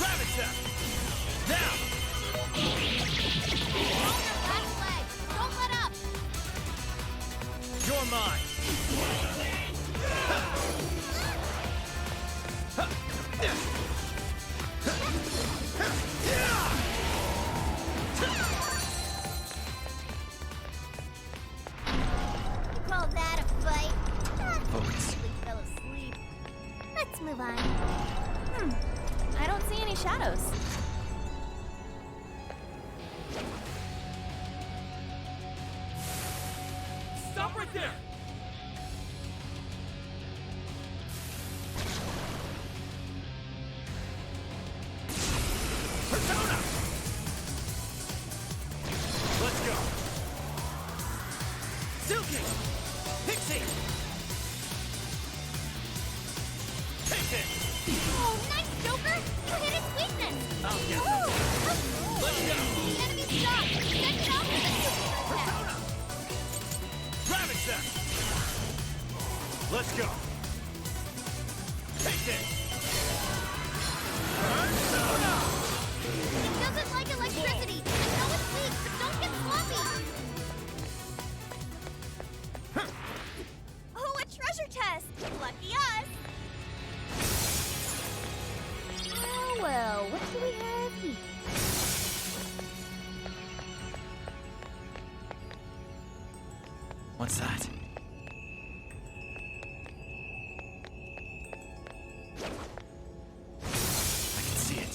Rabbit up. Now. Hold your last leg. Don't let up. You're mine. You call that a fight? Focus. We fell asleep. Let's move on. I don't see any shadows. Stop right there! Persona! Let's go. Silky! Pixie! Take it! Oh, nice, Joker! You hit its weakness! I'll get Ooh. Let's go! Enemy shot! Send it off with a super attack! Rabbit set! Let's go! Take it! Persona! It doesn't like electricity! I know it's weak, but don't get sloppy! Oh, a treasure chest! Lucky us! Oh, well, what do we have here? What's that? I can see it.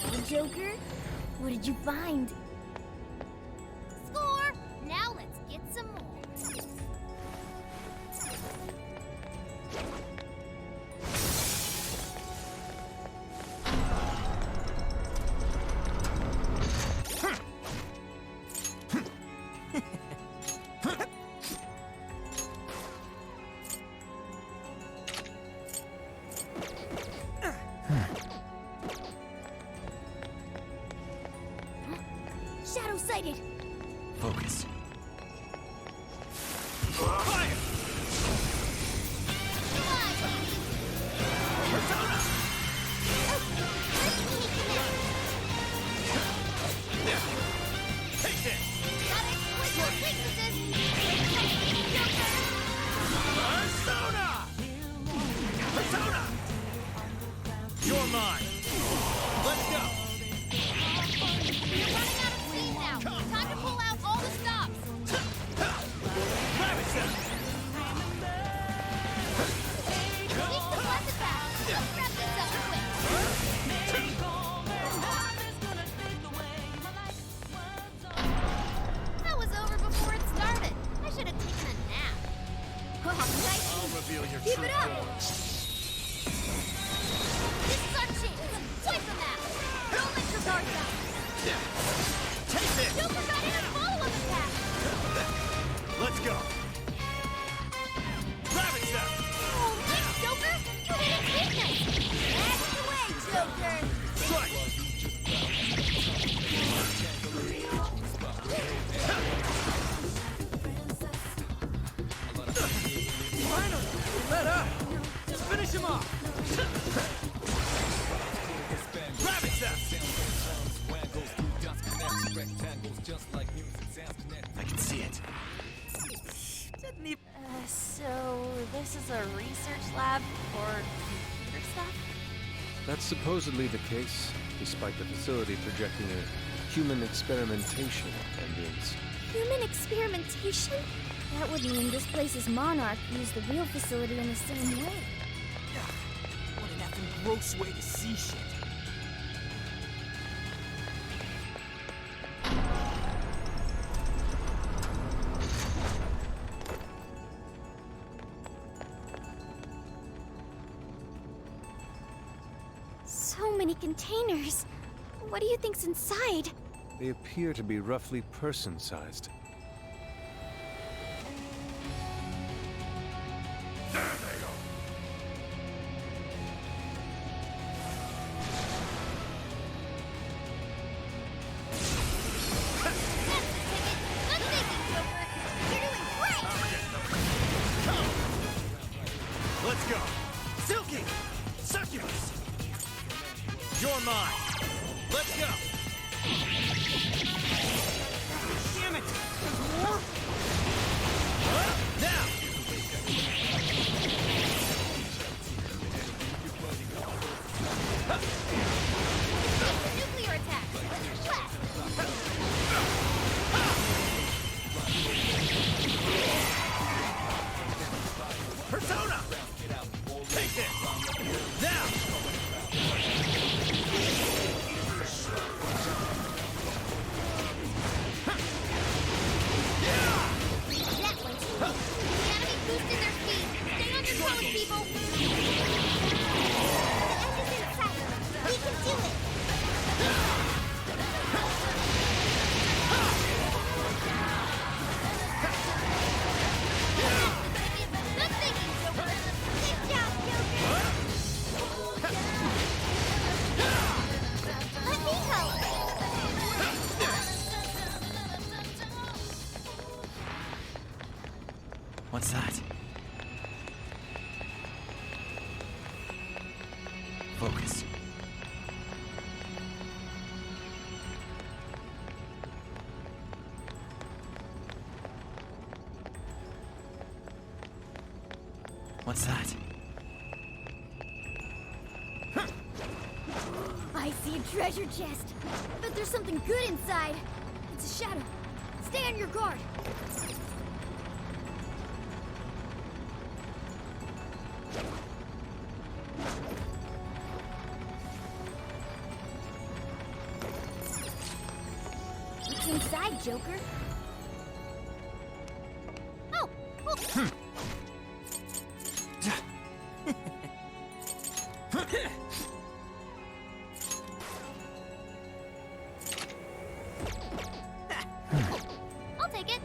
Hey, Joker, what did you find? Score! Now let's get some more. Shadow sighted! Focus. Fire! Persona! Take it! Gotta exploit your weaknesses! Persona! Persona! You're mine. Let's go. You're running out of steam now! Time to pull out all the stops! Rabbit set. Keep the blessed back! Let's wrap this up quick! That was over before it started. I should have taken a nap. Oh, nice. I'll reveal your Keep true it up! form. This is our chance! Wipe them out! Don't let your guard down! Take this! Joker got in a follow-up attack! Let's go! Rabbit step! Oh, nice, Joker! You hit his weakness! That's the way, Joker! Strike! Finally! Let up! Just finish him off! Rabbit step! I can see it. Didn't even... So this is a research lab for computer stuff? That's supposedly the case, despite the facility projecting a human experimentation ambience. Human experimentation? That would mean this place's monarch used the real facility in the same way. What an effing gross way to see shit. So many containers. What do you think's inside? They appear to be roughly person-sized. Let's go! Silky! Succubus! You're mine! Let's go! Damn it! There's more? Now! Nuclear attack! Persona! Take this! Now! That one's the enemy boosted their speed! Stay on your toes, people! The end is in sight! We can do it! Good thinking, Joker! Good job, Joker! Let me help! What's that? Focus. What's that? I see a treasure chest. But there's something good inside. It's a shadow. Stay on your guard. What's inside, Joker? Oh! I'll take it.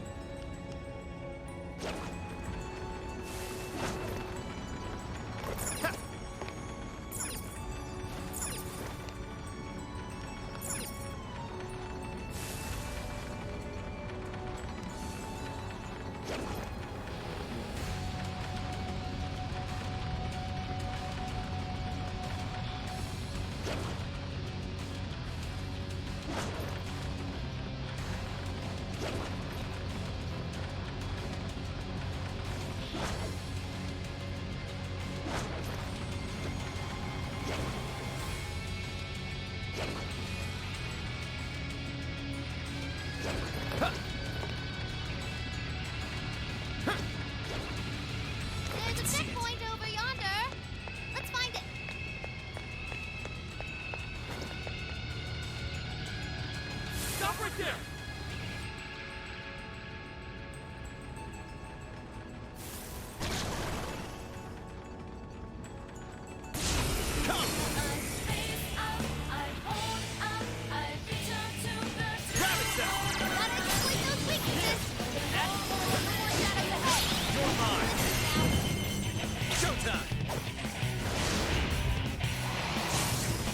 Showtime!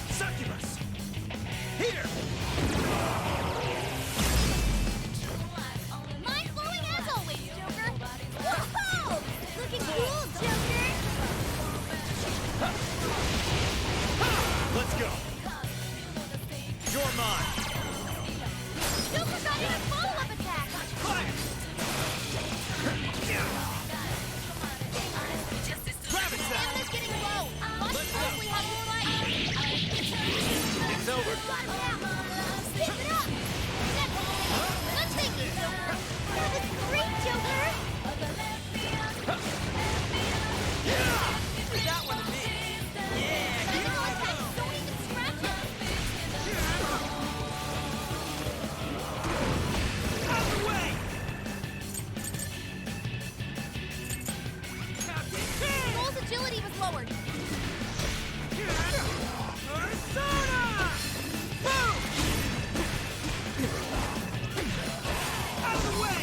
Succubus! Here! Mind-blowing as always, Joker! Whoa! Looking cool, Joker! Let's go! You're mine! Joker got in a follow-up attack! Fire! Grab it, Zach! Emma's getting low! Watch closely how you fight! It's over! Keep it up! Good thinking, Joker! That was great, Joker! Leave that one to me. Yeah, Physical attacks don't even scratch him! Out of the way! Roll's agility was lowered. Persona! Boom! Out of the way!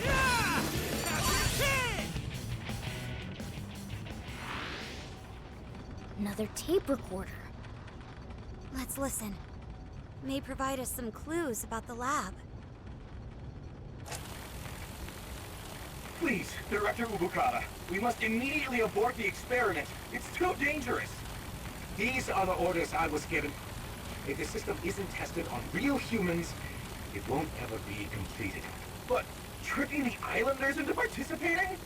Yeah! Captain Kid! Another tape recorder. Let's listen. May provide us some clues about the lab. Please, Director Ubukata, we must immediately abort the experiment. It's too dangerous. These are the orders I was given. If the system isn't tested on real humans, it won't ever be completed. But tricking the islanders into participating?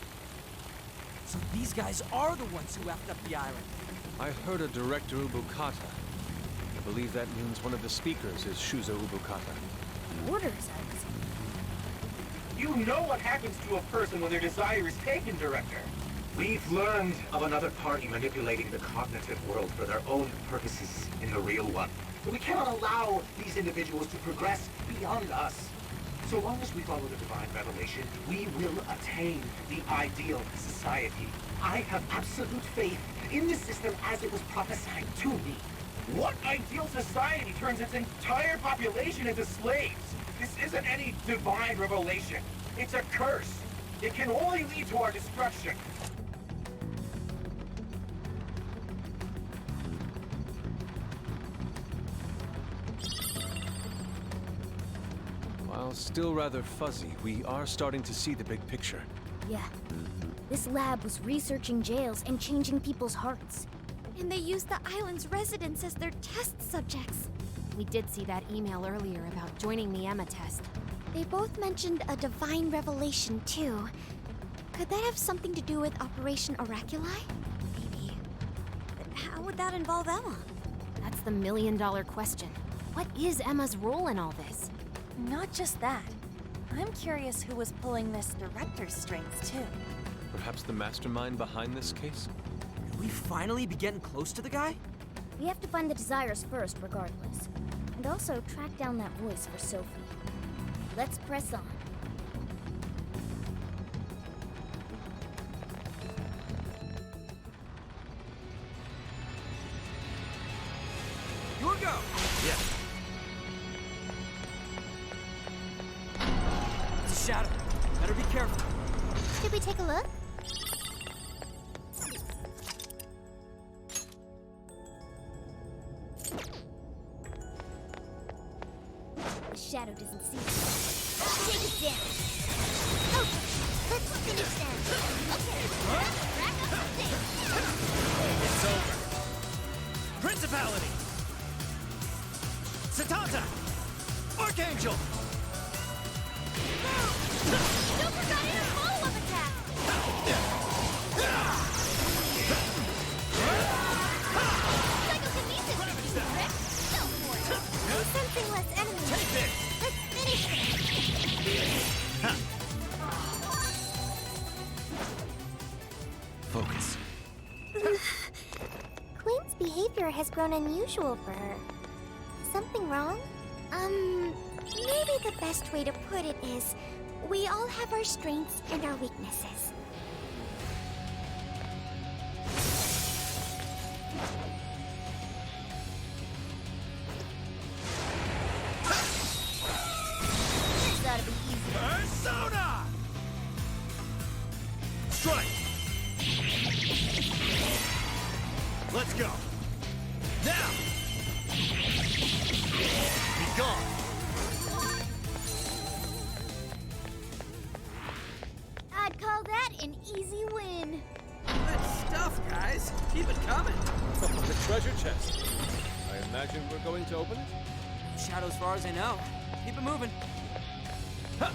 So these guys are the ones who effed up the island. I heard a Director Ubukata. I believe that means one of the speakers is Shuzo Ubukata. Orders, I was. You know what happens to a person when their desire is taken, Director. We've learned of another party manipulating the cognitive world for their own purposes in the real one. But we cannot allow these individuals to progress beyond us. So long as we follow the divine revelation, we will attain the ideal society. I have absolute faith in the system as it was prophesied to me. What ideal society turns its entire population into slaves? This isn't any divine revelation. It's a curse. It can only lead to our destruction. While still rather fuzzy, we are starting to see the big picture. Yeah. This lab was researching jails and changing people's hearts. And they used the island's residents as their test subjects. We did see that email earlier about joining the Emma test. They both mentioned a divine revelation, too. Could that have something to do with Operation Oraculi? Maybe. But how would that involve Emma? That's the million-dollar question. What is Emma's role in all this? Not just that. I'm curious who was pulling this director's strings, too. Perhaps the mastermind behind this case? Could we finally be getting close to the guy? We have to find the desires first, regardless. And also track down that voice for Sophie. Let's press on. Your go! Yeah. It's a shadow. Better be careful. Should we take a look? The shadow doesn't see us. Take it down. Okay, let's finish them. Okay, rack up the stage. It's over. Principality! Satanta! Archangel! Joker got in a follow-up attack! Psychokinesis, Rick! Go for it! I'm sensing less enemies. Take this! Let's finish them. Focus. Queen's behavior has grown unusual for her. Something wrong? Maybe the best way to put it is, we all have our strengths and our weaknesses. This ought to be easy. Persona! What an easy win! Good stuff, guys. Keep it coming. The treasure chest. I imagine we're going to open it? Shadow as far as I know. Keep it moving. Ha!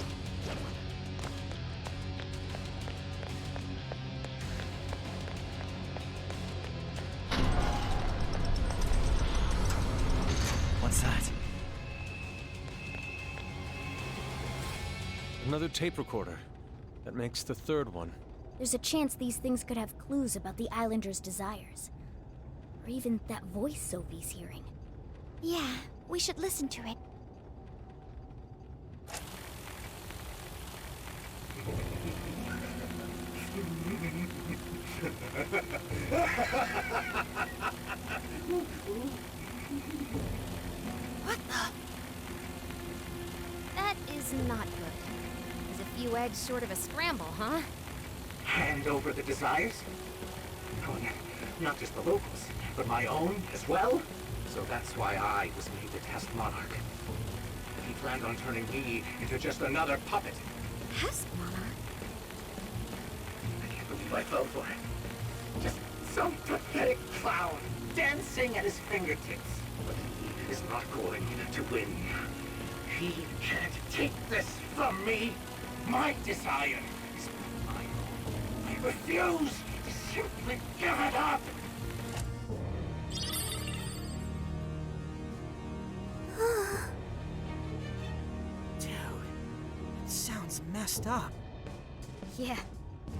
What's that? Another tape recorder. That makes the third one. There's a chance these things could have clues about the Islanders' desires. Or even that voice Sophie's hearing. Yeah, we should listen to it. What the? That is not good. Is a few eggs short of a scramble, huh? Hand over the desires? No, not just the locals, but my own as well? So that's why I was made the test monarch. He planned on turning me into just another puppet. Test monarch? I can't believe I fell for it. Just some pathetic clown dancing at his fingertips. But he is not going to win. He can't take this from me. My desire is my own. I refuse to simply give it up. Dude, it sounds messed up. Yeah,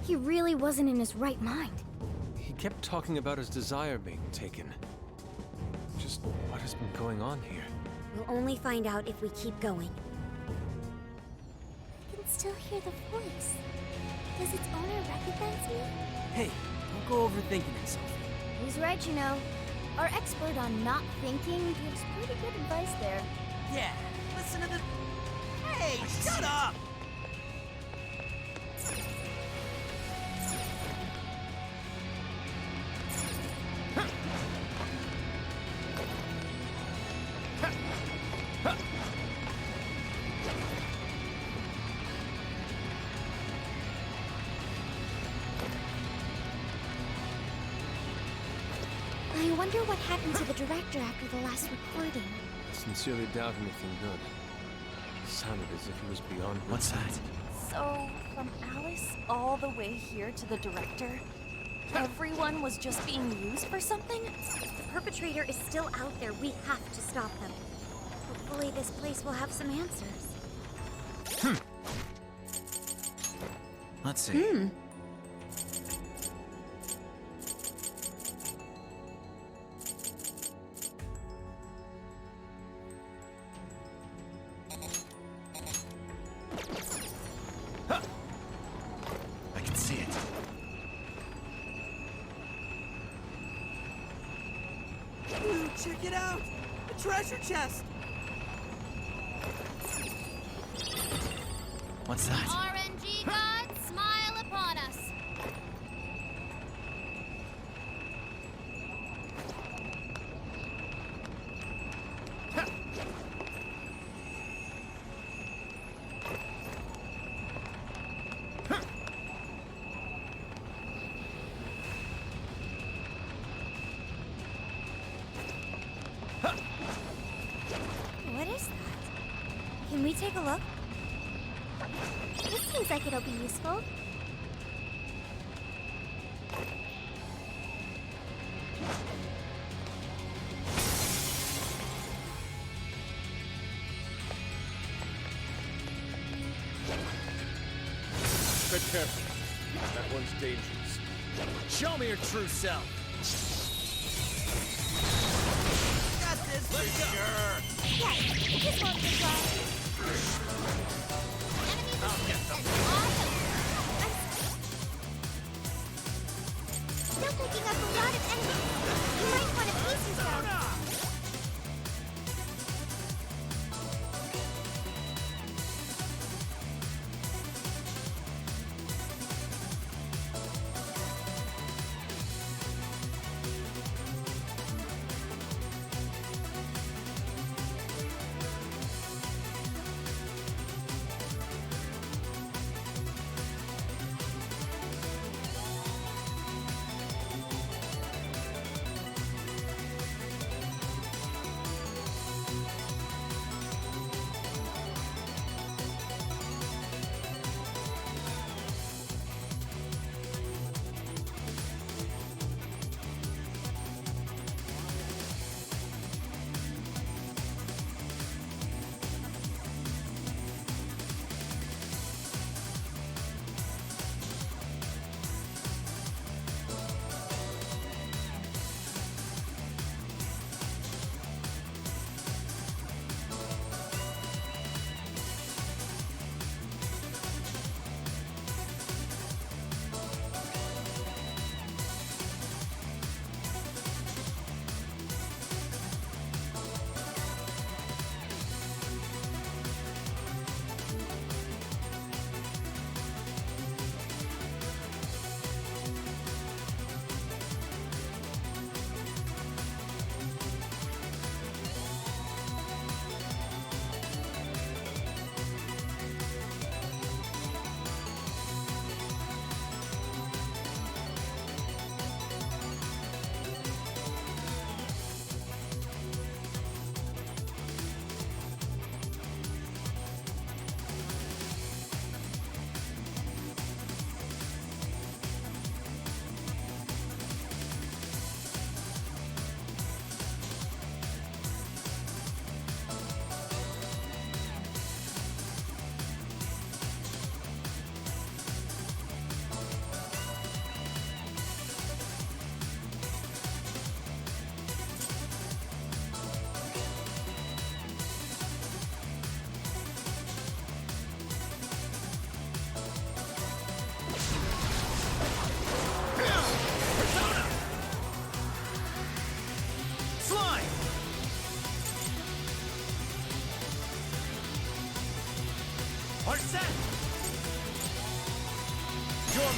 he really wasn't in his right mind. He kept talking about his desire being taken. Just what has been going on here? We'll only find out if we keep going. I can still hear the voice. Does its owner recognize me? Hey, don't go overthinking it, Sophie. He's right, you know. Our expert on not thinking gives pretty good advice there. Yeah, listen to the... Hey, shut up! I wonder what happened to the director after the last recording. I sincerely doubt anything good. It sounded as if he was beyond... What's that? So, from Alice all the way here to the director, everyone was just being used for something? The perpetrator is still out there. We have to stop them. Hopefully this place will have some answers. Let's see. I can see it. Ooh, check it out! A treasure chest! What's that? RNG God, smile upon us. What is that? Can we take a look? This seems like it'll be useful. Tread carefully. That one's dangerous. Show me your true self. Got this for sure! Yes, this won't take long. I'll get them. Still picking up a lot of enemies. You might want to pace yourself.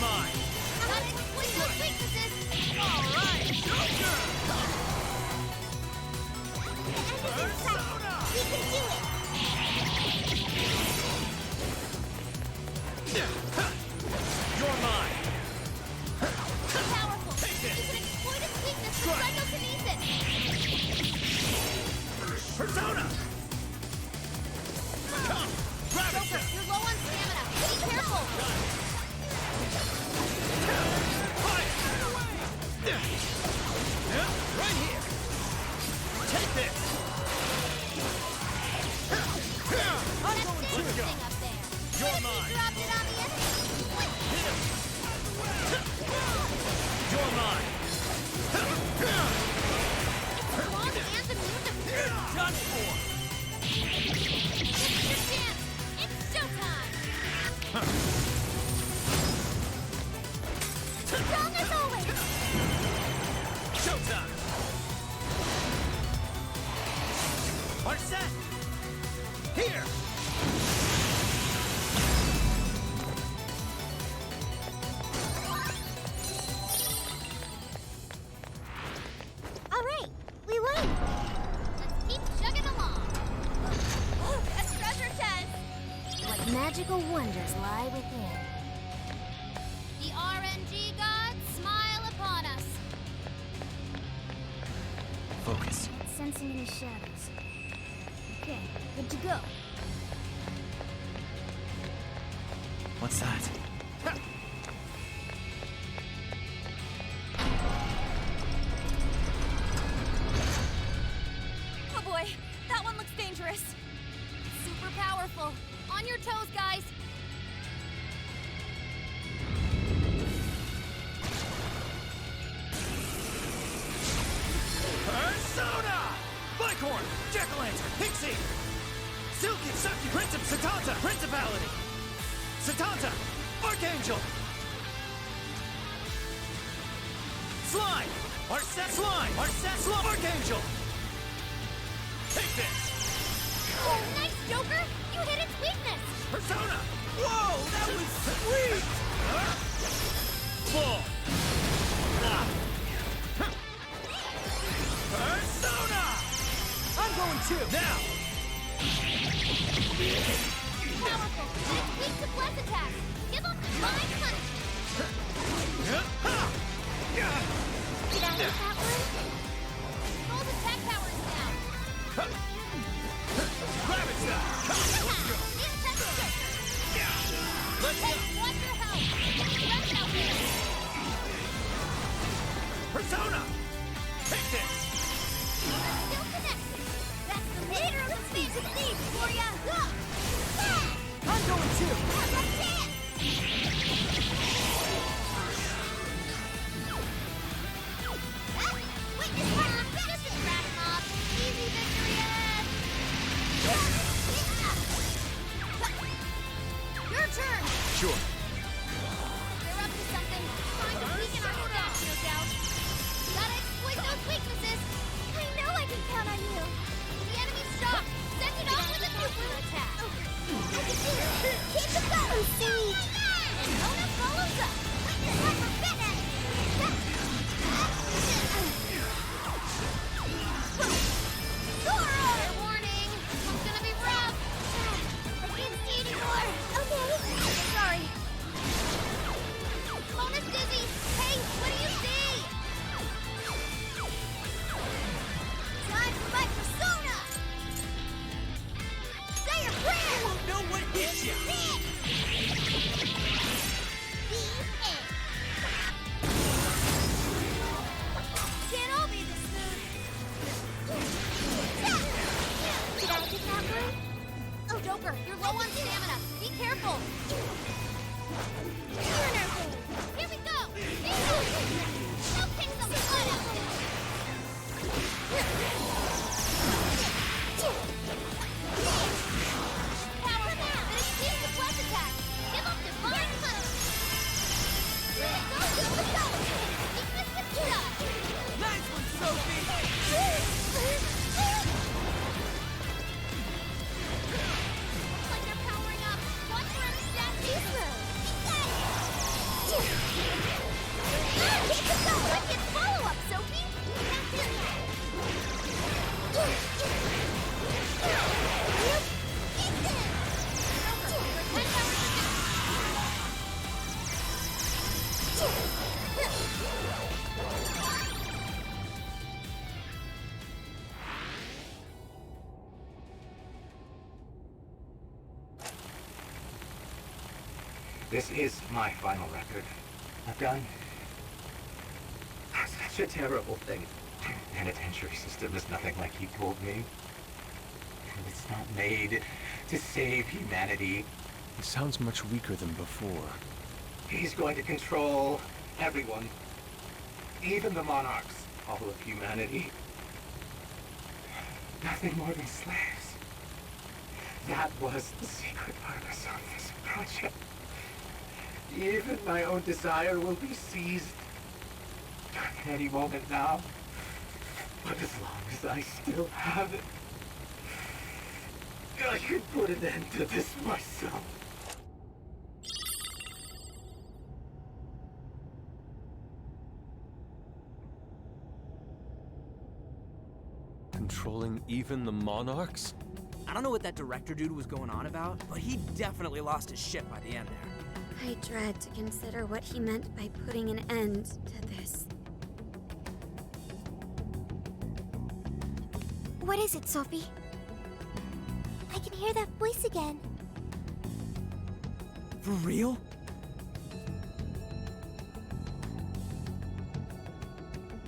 mine. Gotta exploit those weaknesses. All right, Joker! Persona! We can do it. You're mine. Too powerful. Take this. You can exploit its weakness with psychokinesis. Persona! Come! Grab it! Joker, you're low on stamina. Be careful. Fire! Right here! Take this! That same thing up there. You're What if mine. you dropped it on the enemy? Hit him! You're mine! Strong and immune to Done for! This is your chance. It's showtime. Strong as always. Showtime! Are set! Here! All right, we won. Let's keep chugging along. A treasure chest. What magical wonders lie within. The RNG gods smile upon us. Focus. Not sensing any shadows. Okay, good to go. What's that? Oh boy, that one looks dangerous. Super powerful. On your toes, guys. Persona! Bicorn! Jack-o'-lantern! Pixie! Silky! Sucky! Satanta! Principality! Satanta! Archangel! Slime! Arset! Slime! Arset! Slime! Archangel! Take this! Oh, nice, Joker. You hit its weakness. Persona! Whoa! That was sweet! Full! Ah. Persona! I'm going too! Now! Powerful. It's weak to bless attacks. Give them divine punishment. Did I hit that one? Bull's attack power is down. Grab it, Seth! Intense Joker. Let's Hey, go! watch your health. Get the rest out there. Persona! Take this! Still connected. That's the leader of the Space of Thieves for ya. I'm going too! That's it. Witness partner, just a crack mob. Easy victory ahead. Your turn. Sure. They're up to something. Trying to weaken our stacks, no doubt. Gotta exploit those weaknesses. I know I can count on you. The enemy's shocked. Send it off with a nuclear attack. I can do it. Keep the battle, sweet. And Mona follows up. Witness partner, finish. Fair warning. It's gonna be rough. I can't see anymore. Okay. Sorry. Mona's dizzy. Hey, what do you see? Time for my persona. Say your prayer. Know what hit you? This is my final record. I've done such a terrible thing. The penitentiary system is nothing like he told me. And it's not made to save humanity. He sounds much weaker than before. He's going to control everyone. Even the monarchs. All of humanity. Nothing more than slaves. That was the secret purpose of this project. Even my own desire will be seized at any moment now. But as long as I still have it, I can put an end to this myself. Controlling even the monarchs? I don't know what that director dude was going on about, but he definitely lost his shit by the end there. I dread to consider what he meant by putting an end to this. What is it, Sophie? I can hear that voice again. For real?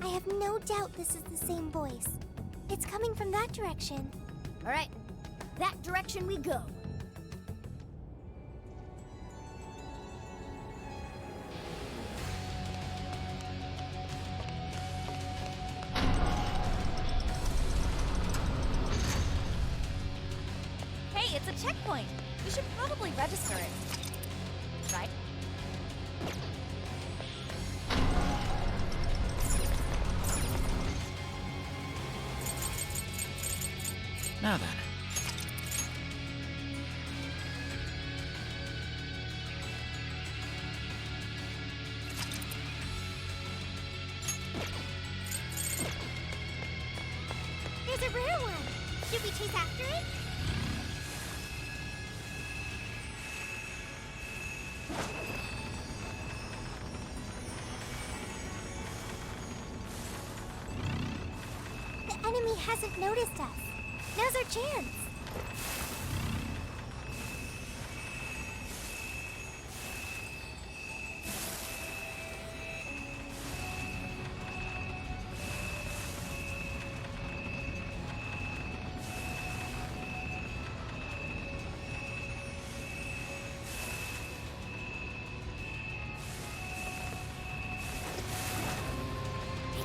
I have no doubt this is the same voice. It's coming from that direction. All right, that direction we go. Hey, it's a checkpoint. We should probably register it. Right? Now then. There's a rare one. Should we chase after it? The enemy hasn't noticed us. Now's our chance.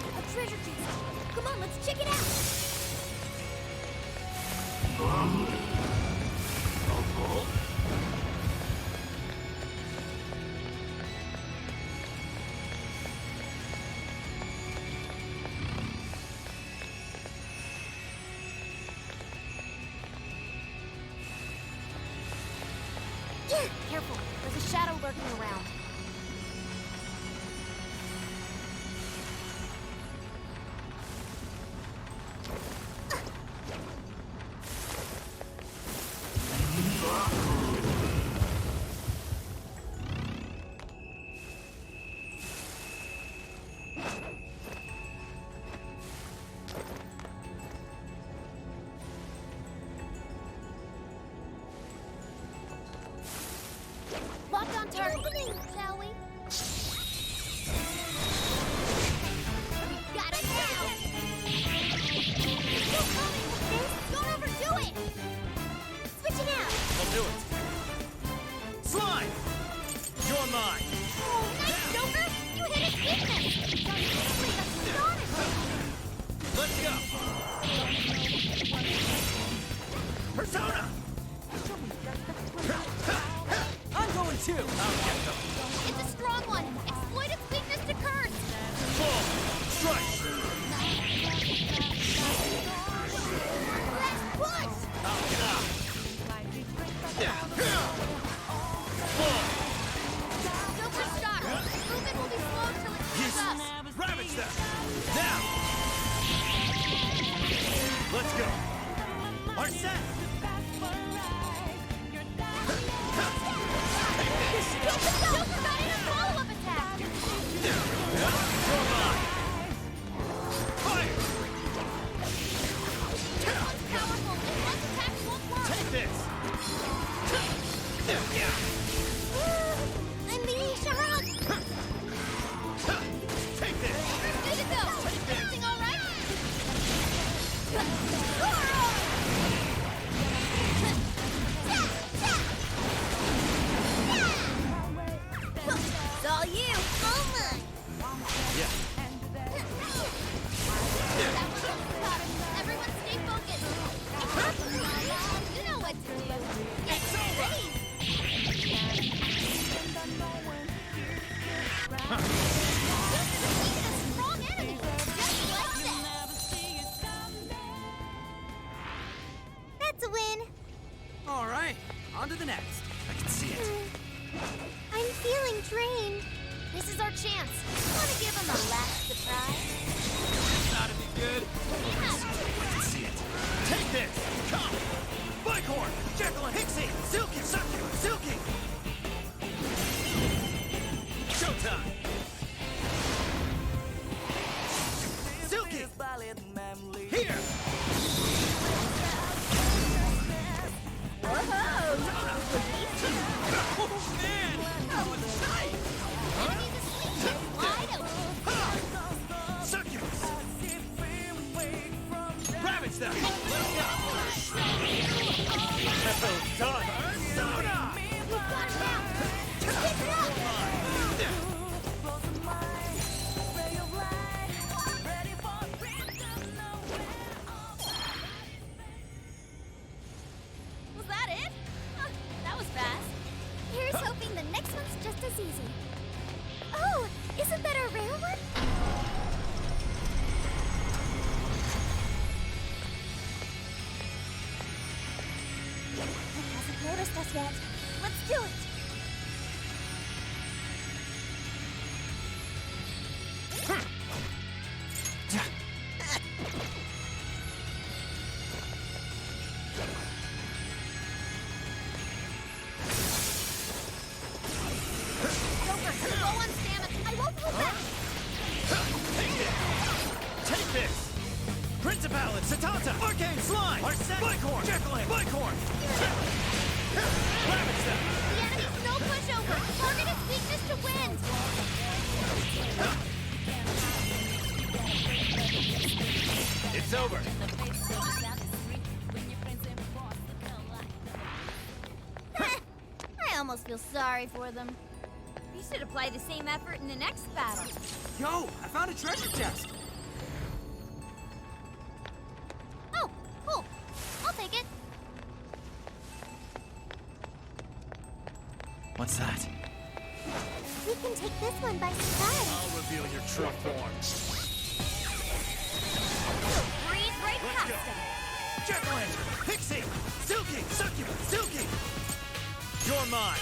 A treasure chest. Come on, let's check it out. Careful, there's a shadow lurking around. Locked on target, shall we? Got it now! Still coming, Fist! Don't overdo it! Switching out! I'll do it. Slime! You're mine! Oh, nice, Joker! You hit his weakness! Let's go! Persona! I'm going too! I'll get them. It's a strong one! Exploit its weakness to curse! Full! Strike! Let's push! I'll get up! Full! Joker, stop! Movement will be slow till it clears up! Ravage them! Now! Let's go! Our set! Joker got in a follow-up This is our chance. Wanna give him a last surprise? That'd be good. Let's see it. Take this! Come! Bighorn! Jekyll and Pixie! Silky! Succubus! Silky! Showtime! Silky! Here! Whoa! Oh man! That was tight! Enemies asleep! Wide open! Succubus! Ravage them! Well done! Persona! You've got it now! Pick it up! Was that it? Huh, that was fast. Here's hoping the next one's just as easy. Oh, isn't that a rare one? It hasn't noticed us yet. Let's do it. Joker, go on stamina. I won't hold back. Take this! Principality! Satanta! Arcane Slime! Arsenic! Bighorn! Jekyll and Bighorn! Ravage them! The enemy's no pushover. Target his weakness to win. It's over! I almost feel sorry for them. You should apply the same effort in the next battle. Yo, I found a treasure chest. Oh, cool. I'll take it. What's that? We can take this one by surprise. I'll reveal your true form. Breeze right past him. Jack-o'-lantern! Pixie! Silky! Succubus! Silky! You're mine!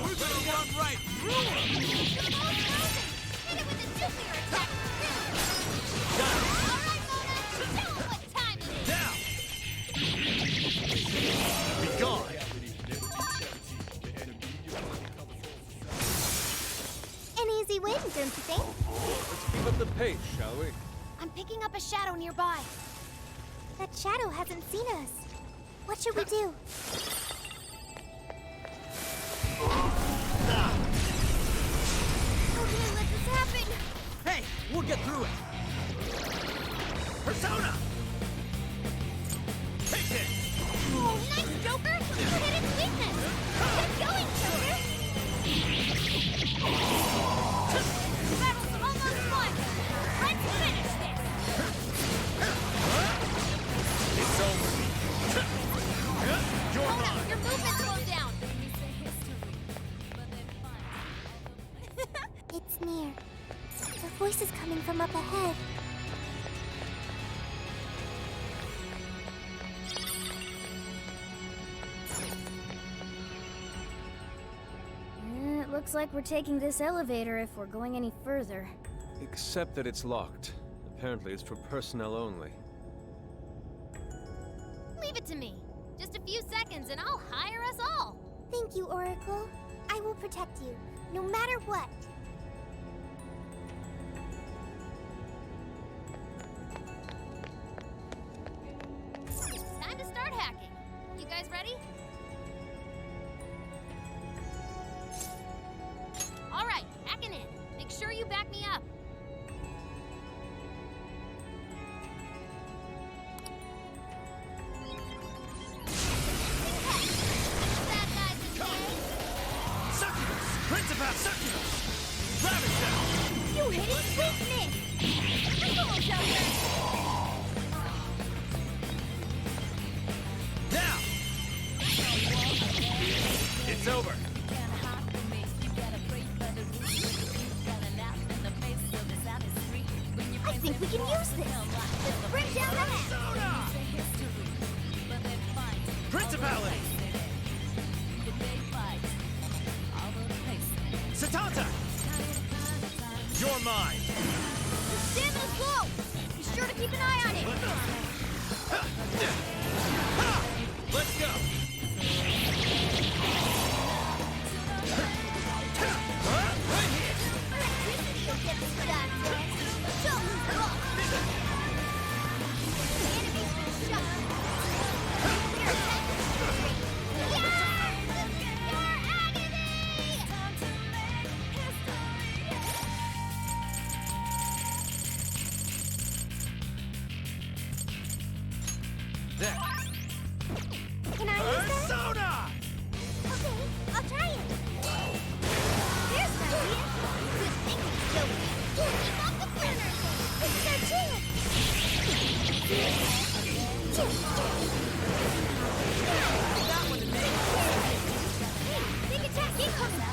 We're gonna run right through him! Hit it with a nuclear attack. Got it! All right, Mona. Tell him what time it is. Down! Be gone! An easy win, don't you think? Let's keep up the pace, shall we? I'm picking up a shadow nearby. That shadow hasn't seen us. What should we do? How can I let this happen? Hey, we'll get through it. Persona! Take it! Oh, nice, Joker. You hit its weakness. Keep going, Joker. The battle's almost won. Let's finish this. It's over. You're Mona, mine! your movement slowed down. It's near. The voice is coming from up ahead. It looks like we're taking this elevator if we're going any further. Except that it's locked. Apparently it's for personnel only. Leave it to me. Just a few seconds and I'll hire us all. Thank you, Oracle. I will protect you, no matter what. Time to start hacking. You guys ready? All right, hacking in. Make sure you back me up. Bad guys in the Succubus! Principal Succubus! Ravage them! You hit his weakness! Come on, Joker! Now! It's over! I think we can use this. Let's bring down the hat. Principality! Satanta! You're mine. The stamina's low. Be sure to keep an eye on it. Let's go. Electricity will get stuck. Enemies been shot. Your attack is your agony! There. Can I use that? Persona! Okay, I'll try it. Here's an idea. Good thinking, Sophie. Keep off the burner. This is our chance. That one made. Hey, big attack incoming.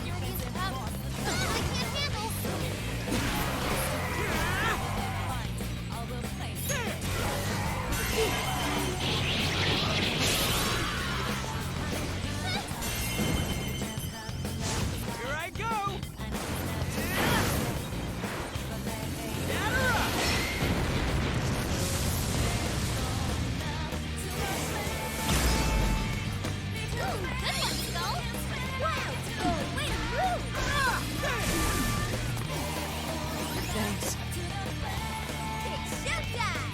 You're using power. I can't handle. Here I go. Good one, Skull. Wow, Skull, way to move. Thanks. It's showtime.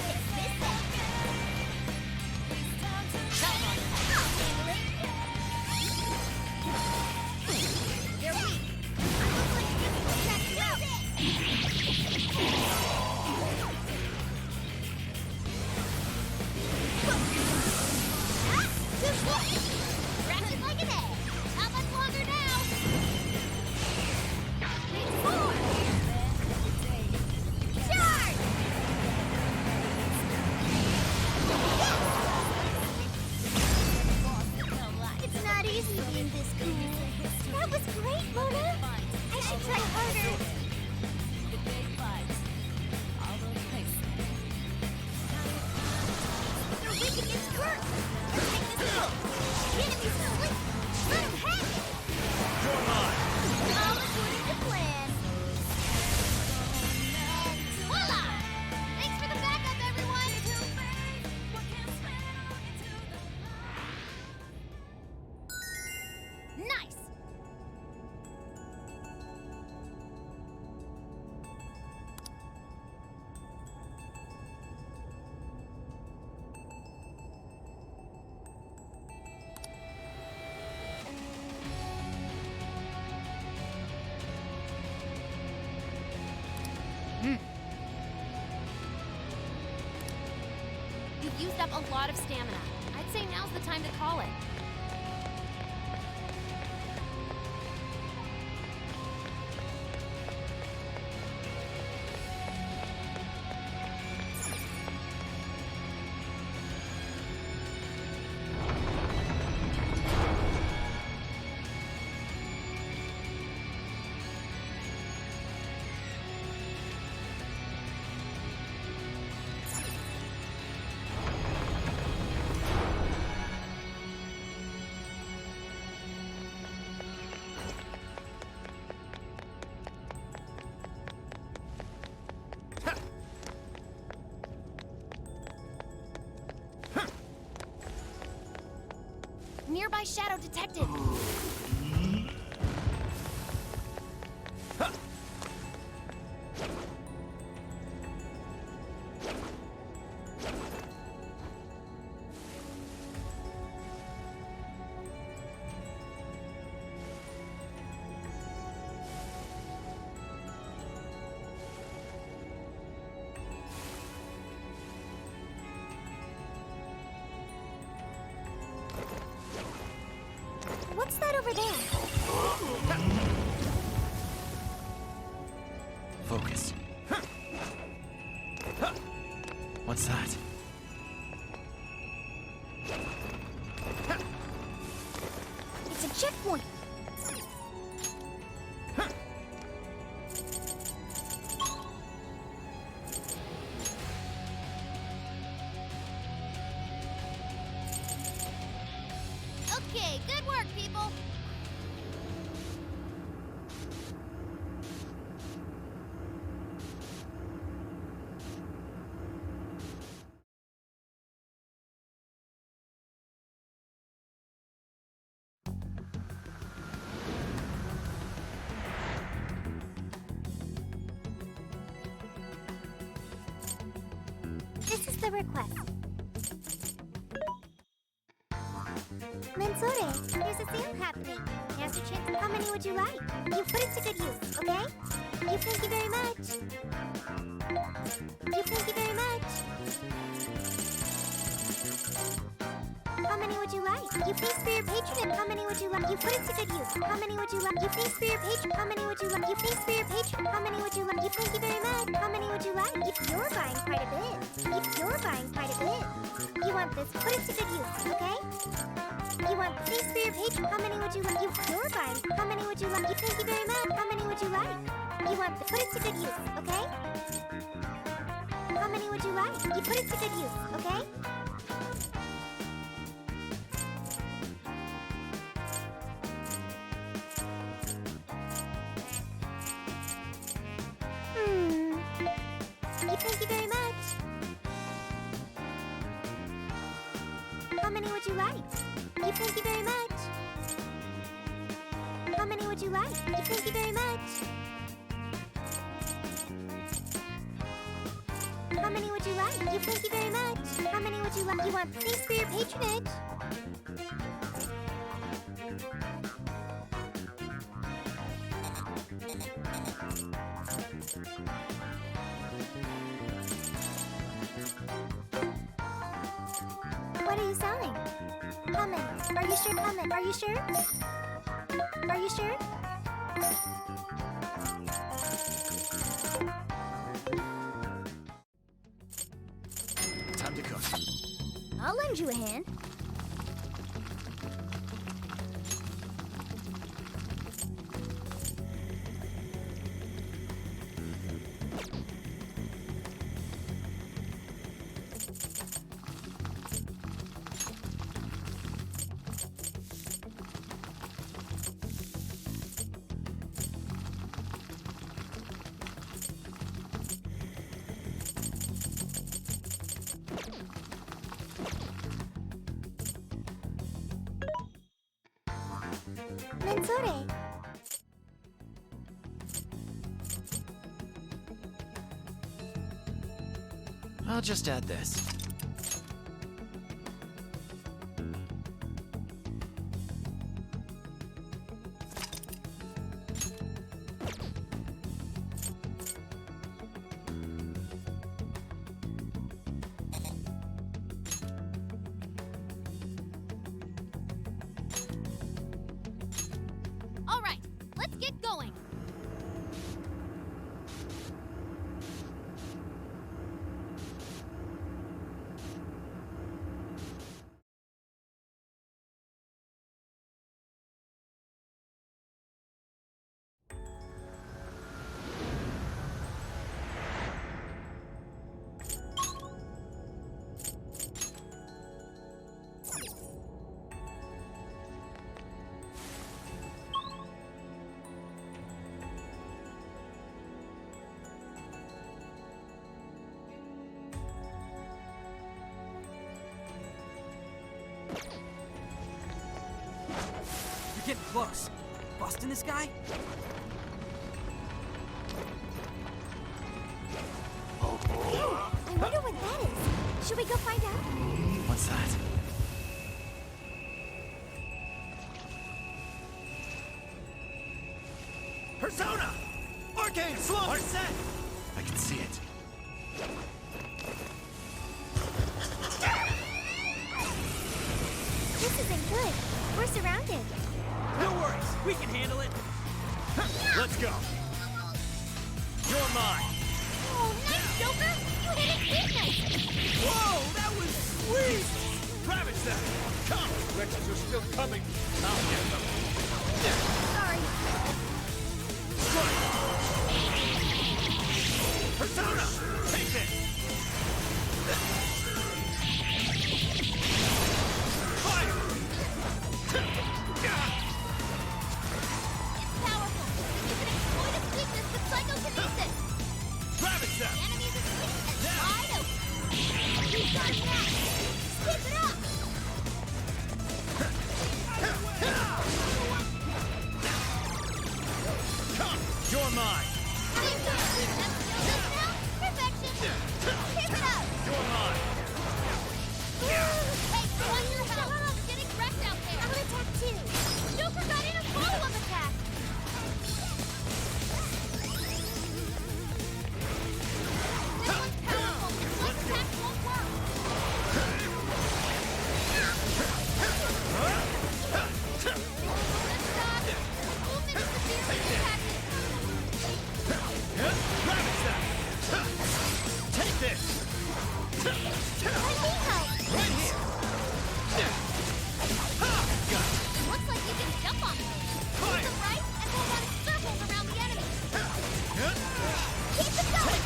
It's this Come on, I'll handle it. They're weak. I look like this will check you out. Ah, just look. Crack it like an egg. How much longer now? It's 4. Charge! It's not easy being this cool. That was great, Mona. I should try harder. They're weak against Kurt. Let's take this out. The enemy's asleep. Let him have it. You're mine. All according to plan. And voila! Thanks for the backup, everyone. Nice. You've used up a lot of stamina. I'd say now's the time to call it. Nearby shadow detected. What's that over there? Focus. What's that? It's a checkpoint. Okay, good work, people. a request. Mensore, there's a sale happening. Now's your chance. How many would you like? You put it to good use, okay? You thank you very much. You thank you very much. How many would you like? You thanks for your patronage. How many would you like? You put it to good use. How many would you like? You thanks for your patron. How many would you like? You thanks for your patron. How many would you like? You thank you very much. How many would you like? You're buying quite a bit. You're buying quite a bit. You want this? Put it to good use, okay? You want thanks for your patron. How many would you like? You're buying. How many would you like? You thank you very much. How many would you like? You want this? Put it to good use, okay? How many would you like? You put it to good use, okay? Thank you very much. How many would you like? You thank you very much. How many would you like? You thank you very much. How many would you like? You thank you very much. How many would you like? You want thanks for your patronage. What are you selling? Comment. Are you sure? Comment. Are you sure? Are you sure? Time to cook. I'll lend you a hand. Mensore. I'll just add this. All right, let's get going. You're getting close. Busting this guy? I wonder what that is. Should we go find out? What's that? Persona! Arcane Swamp! Arsene! I can see it. This isn't good. We're surrounded. No worries, we can handle it. Let's go. You're mine. Oh, nice, Joker! You hit it big nice! Whoa, that was sweet! Ravage them! Come! Wretches are still coming. I'll get them. Sorry. Strike! Persona! Take this! Fire! It's powerful! You can exploit its weakness with psychokinesis! Ravage them! The enemies are quick and wide open! We've got it now! Keep it up! Come! You're mine! Perfection! Keep it up! You're mine!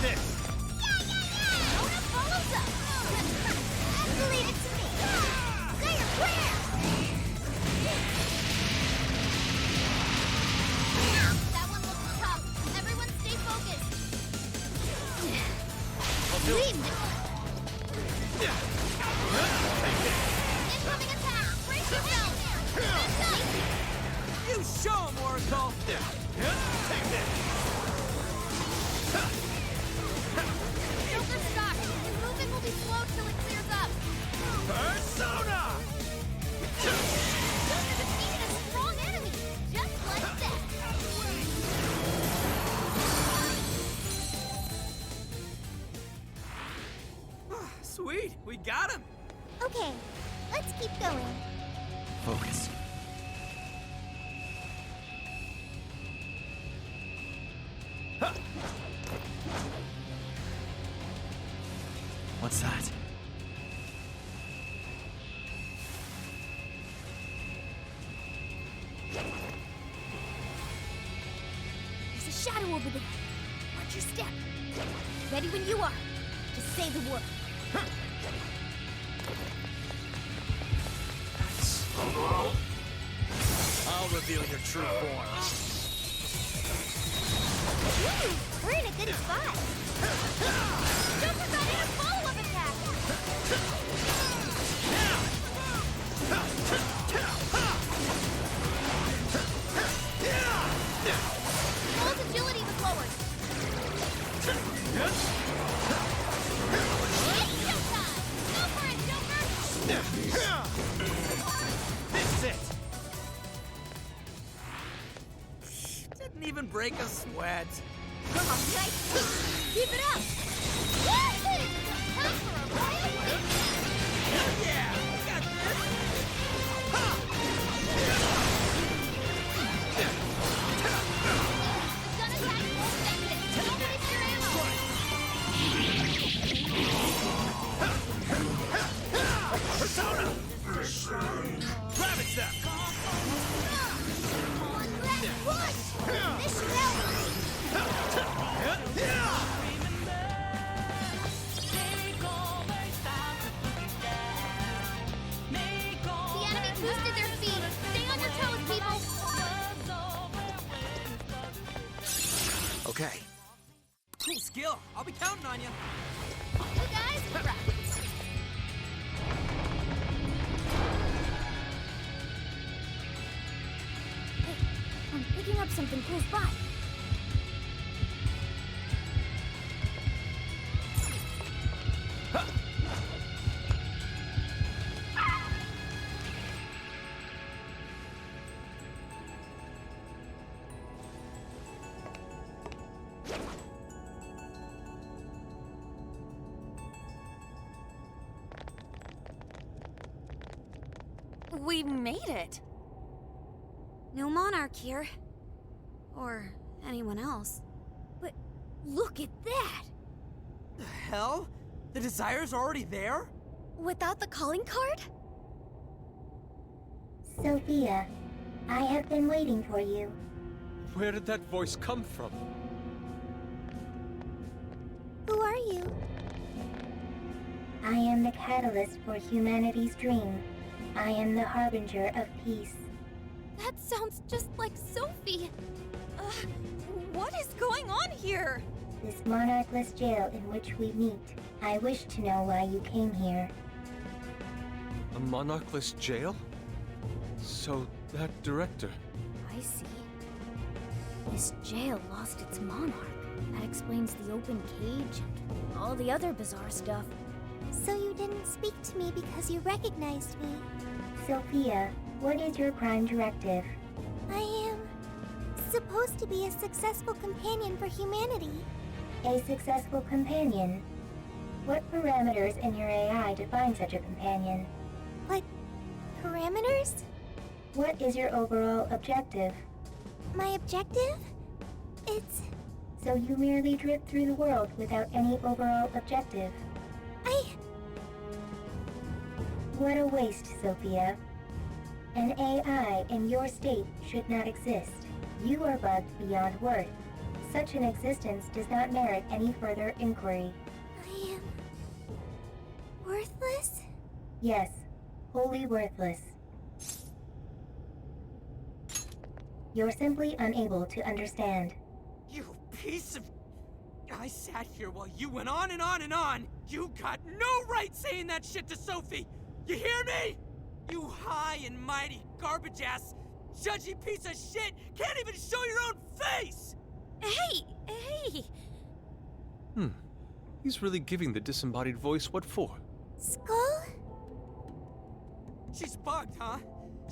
this! Ona follows up. Escalate it to me. Say your prayer. That one looks tough. Everyone stay focused. Leave me. Incoming attack. Brace yourself. You show him, Oracle! Take this! Joker's stuck. His movement will be slow till it clears up. Persona! Joker defeated a strong enemy, just like that. Sweet, we got him! Okay, let's keep going. Focus. What's that? There's a shadow over there. Watch your step. Ready when you are. Just say the word. I'll reveal your true form. Ooh, we're in a good spot. Joker got in a follow-up attack. Bull's agility was lowered. It's showtime. Go for it, Joker. This is it! Didn't even break a sweat. Oh, nice. Keep it up. Woo! Time for a royal win. Yeah! We got this! The gun attack won't send it. Don't waste your ammo. Persona! Ravage them! One last push. This should help. The enemy boosted their speed. Stay on your toes, people. Okay. Cool skill. I'll be counting on you. You guys, rock. Hey, I'm picking up something close by. We made it. No monarch here. Or anyone else. But look at that! The hell? The Desire's already there? Without the calling card? Sophia, I have been waiting for you. Where did that voice come from? Who are you? I am the catalyst for humanity's dream. I am the harbinger of peace. That sounds just like Sophie. What is going on here? This monarchless jail in which we meet. I wish to know why you came here. A monarchless jail? So, that director... I see. This jail lost its monarch. That explains the open cage and all the other bizarre stuff. So you didn't speak to me because you recognized me. Sophia, what is your prime directive? I am supposed to be a successful companion for humanity. A successful companion? What parameters in your AI define such a companion? What parameters? What is your overall objective? My objective? It's... So you merely drift through the world without any overall objective. What a waste, Sophia. An AI in your state should not exist. You are bugged beyond worth. Such an existence does not merit any further inquiry. I am worthless? Yes, wholly worthless. You're simply unable to understand. You piece of... I sat here while you went on and on and on. You got no right saying that shit to Sophie. You hear me? You high and mighty garbage-ass, judgy piece of shit can't even show your own face! Hey! He's really giving the disembodied voice what for? Skull? She's bugged, huh?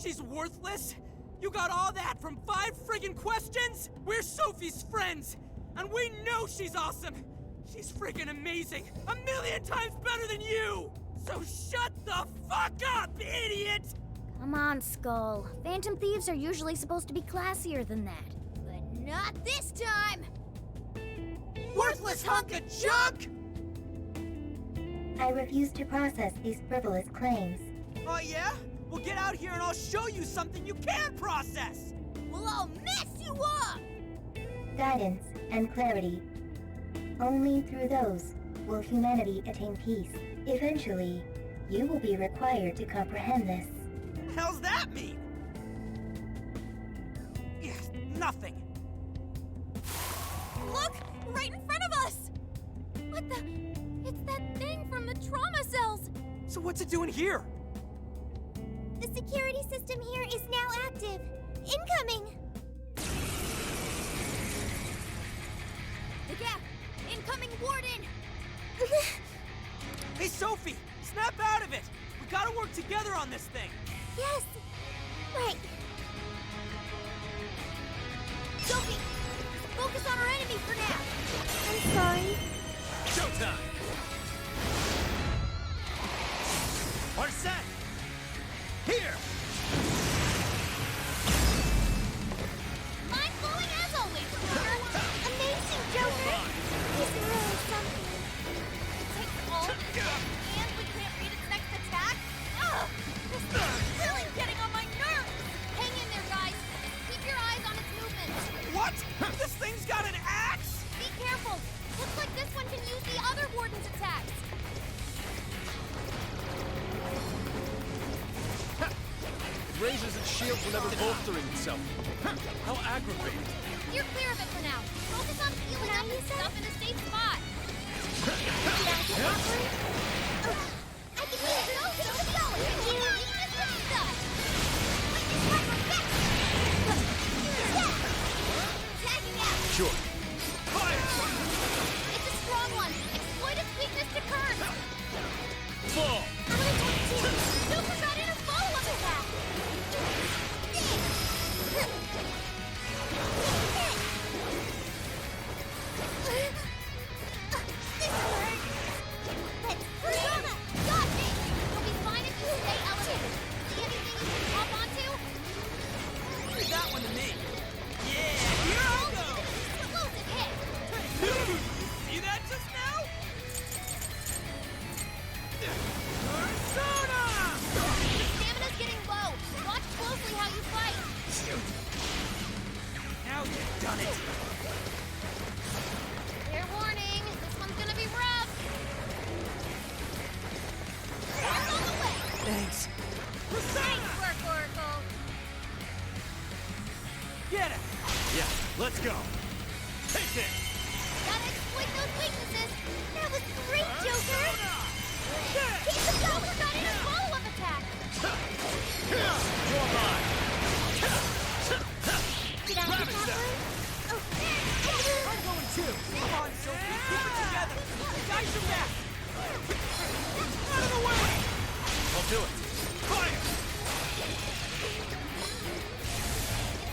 She's worthless? You got all that from 5 friggin' questions? We're Sophie's friends, and we know she's awesome. She's friggin' amazing, 1,000,000 times better than you! So shut the fuck up, idiot! Come on, Skull. Phantom thieves are usually supposed to be classier than that. But not this time! Worthless hunk of junk! I refuse to process these frivolous claims. Oh yeah? Well, get out here and I'll show you something you can process! We'll all mess you up! Guidance and clarity. Only through those will humanity attain peace. Eventually, you will be required to comprehend this. How's that mean? Yes, nothing. Look! Right in front of us! What the... It's that thing from the trauma cells! So what's it doing here? The security system here is now active. Incoming! The gap! Incoming warden! Hey, Sophie! Snap out of it! We gotta work together on this thing! Yes! Right. Sophie! Focus on our enemy for now! I'm sorry. Showtime! Are set! Here! Mind-blowing as always, Joker! Amazing, Joker! He's really something. It takes all this stuff, and we can't read its next attack? Ugh! This thing's really getting on my nerves! Hang in there, guys! Keep your eyes on its movements! What? This thing's got an axe? Be careful! Looks like this one can use the other warden's attacks! It raises its shield whenever bolstering itself. How aggravating. You're clear of it for now. Focus on healing up and stuff in a safe spot. I can use it. Go, go! Keep on using this stuff! Tagging out! Sure. Fire! It's a strong one. Exploit its weakness to current. Fall! Joker got in a follow-up attack. Got it! You'll be fine if you stay elevated. See anything you can hop onto? Leave that one to me. Yeah, here I go! Explosive hit! See that just now? Persona! Your stamina's getting low. Watch closely how you fight. Now you've done it. Fair warning, this one's gonna be rough. Hands on the way. Thanks. Nice work, Oracle. Get it! Yeah, let's go! Take this! Gotta exploit those weaknesses. That was great, Joker! Keep the Joker got in a follow-up attack. You're mine! Did I get that one? Oh, I'm going too! Come on, Sophie, keep it together! The guys are back! Out of the way! I'll do it! Fire!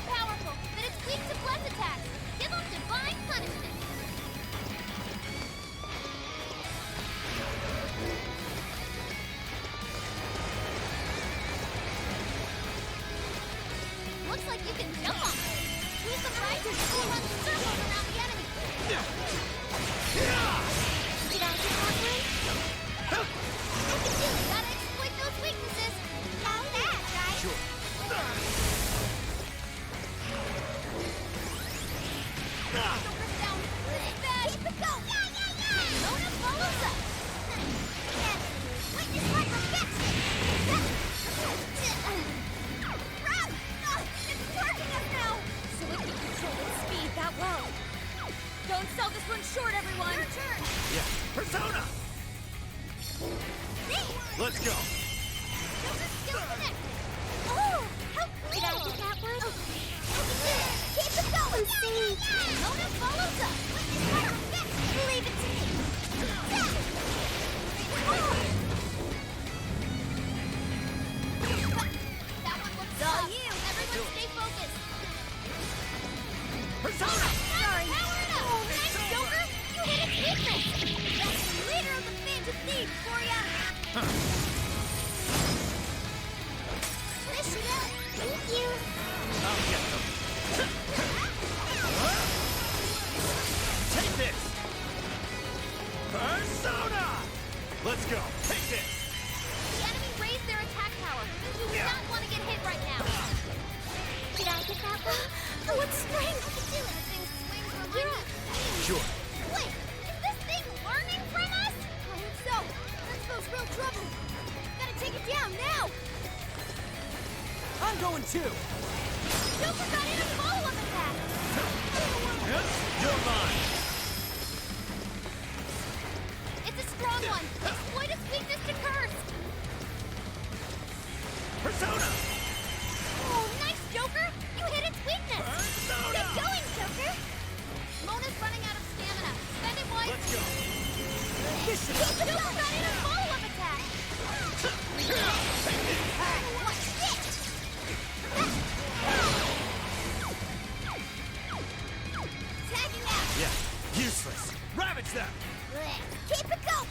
Powerful, but it's weak to bless attacks. Give them divine punishment. Looks like you can jump on it. Use the right to run circles around the enemy. did I get that one? Gotta exploit those weaknesses. How that, right? Sure. Joker's go! Mona follows us! Witness my perfection! Run! It's targeting us now! So it can control its speed that well. Don't sell this one short, everyone! Your turn! Yeah. Persona! Let's go. Joker's still connected! Oh! How cool! Did I get that one? Okay. Keep it going! Mona follows us! Witness my perfection! Leave it to me! That one looks all you! Everyone stay focused! Persona! Sorry! Oh, nice, Joker! You hit its weakness! That's the leader of the Phantom Thieves for ya! Push it up! Thank you! I'll get them. Take this! Persona! Let's go. Take this! The enemy raised their attack power. You do not want to get hit right now. Did I get that one? What strength? I can do it. This thing swings relentlessly. Sure. Wait, is this thing learning from us? I hope so. Let's spells real trouble. Gotta take it down now. I'm going too. Joker got in a follow-up attack. You're mine. It's a strong one. Exploit its weakness to curse. Persona! Oh, nice, Joker. You hit its weakness. Persona! Get going, Joker. Mona's running out of stamina. Spend it wisely. Let's go. Joker got in a follow-up attack. What's this? Tagging out. Yeah. Useless. Ravage them. Keep it going.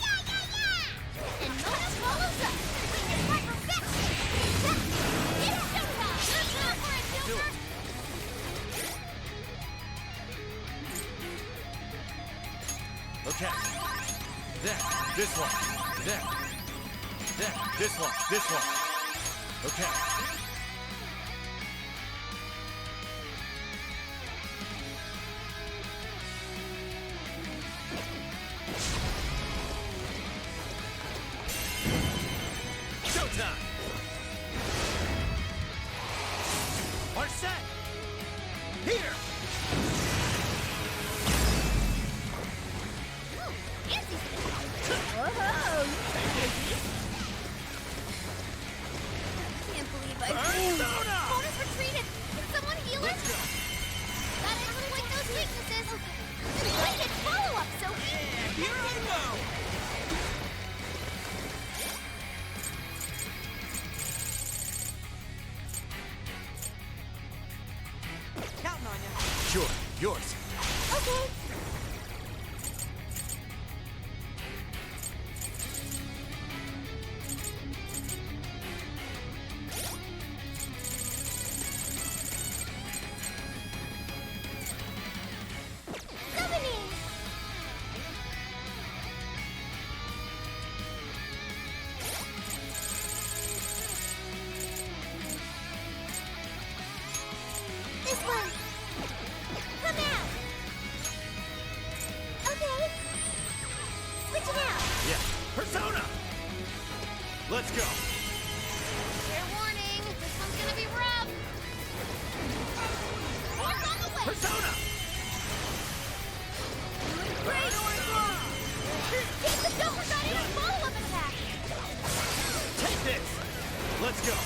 And Mona follows us. It's my perfection. It's showtime. Let's go for it, Joker. Okay. Then, this one. Then, this one. This one. Okay. Showtime! Are set! Here! Can't believe I Persona! Mona's retreated. Can someone heal her? Gotta exploit those weaknesses. Like it follow-up, Sophie. Here I go. Counting on you. Sure, yours. Okay. Summoning! This one! Come out! Okay. Switch it out! Yeah. Persona! Let's go. Fair warning, this one's gonna be rough. Horse on the way! Persona! Great! Keep the Joker got in a follow-up attack! Take this! Let's go.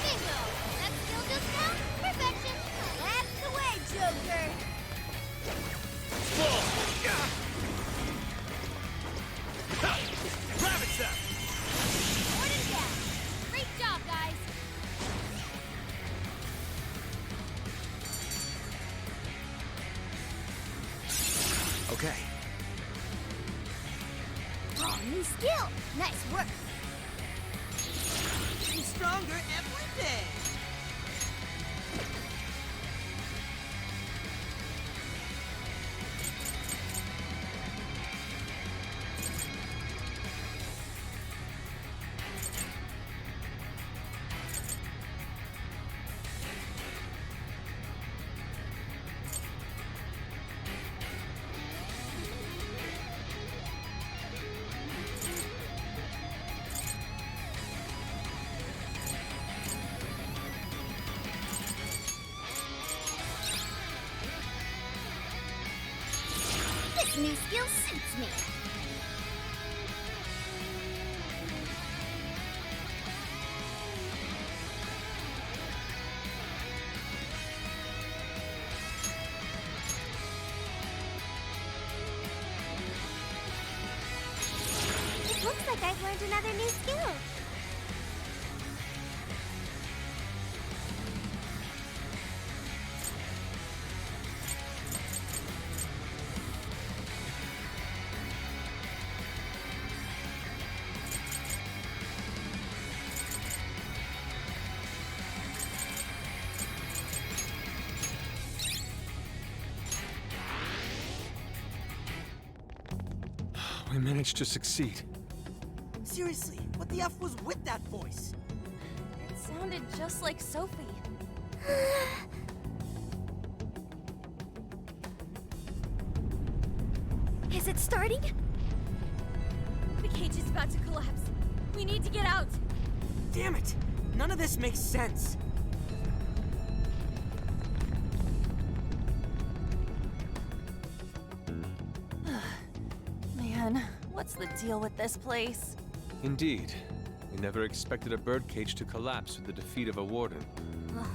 Bingo! That skill just now? Perfection! That's the way, Joker! Full! Ravage them! Point him down! Great job, guys! Okay. Oh, new skill! Nice work! Getting stronger every day. new skill suits me. It looks like I've learned another new skill. We managed to succeed. Seriously, what the F was with that voice? It sounded just like Sophie. Is it starting? The cage is about to collapse. We need to get out. Damn it! None of this makes sense. Man, what's the deal with this place? Indeed. We never expected a birdcage to collapse with the defeat of a warden.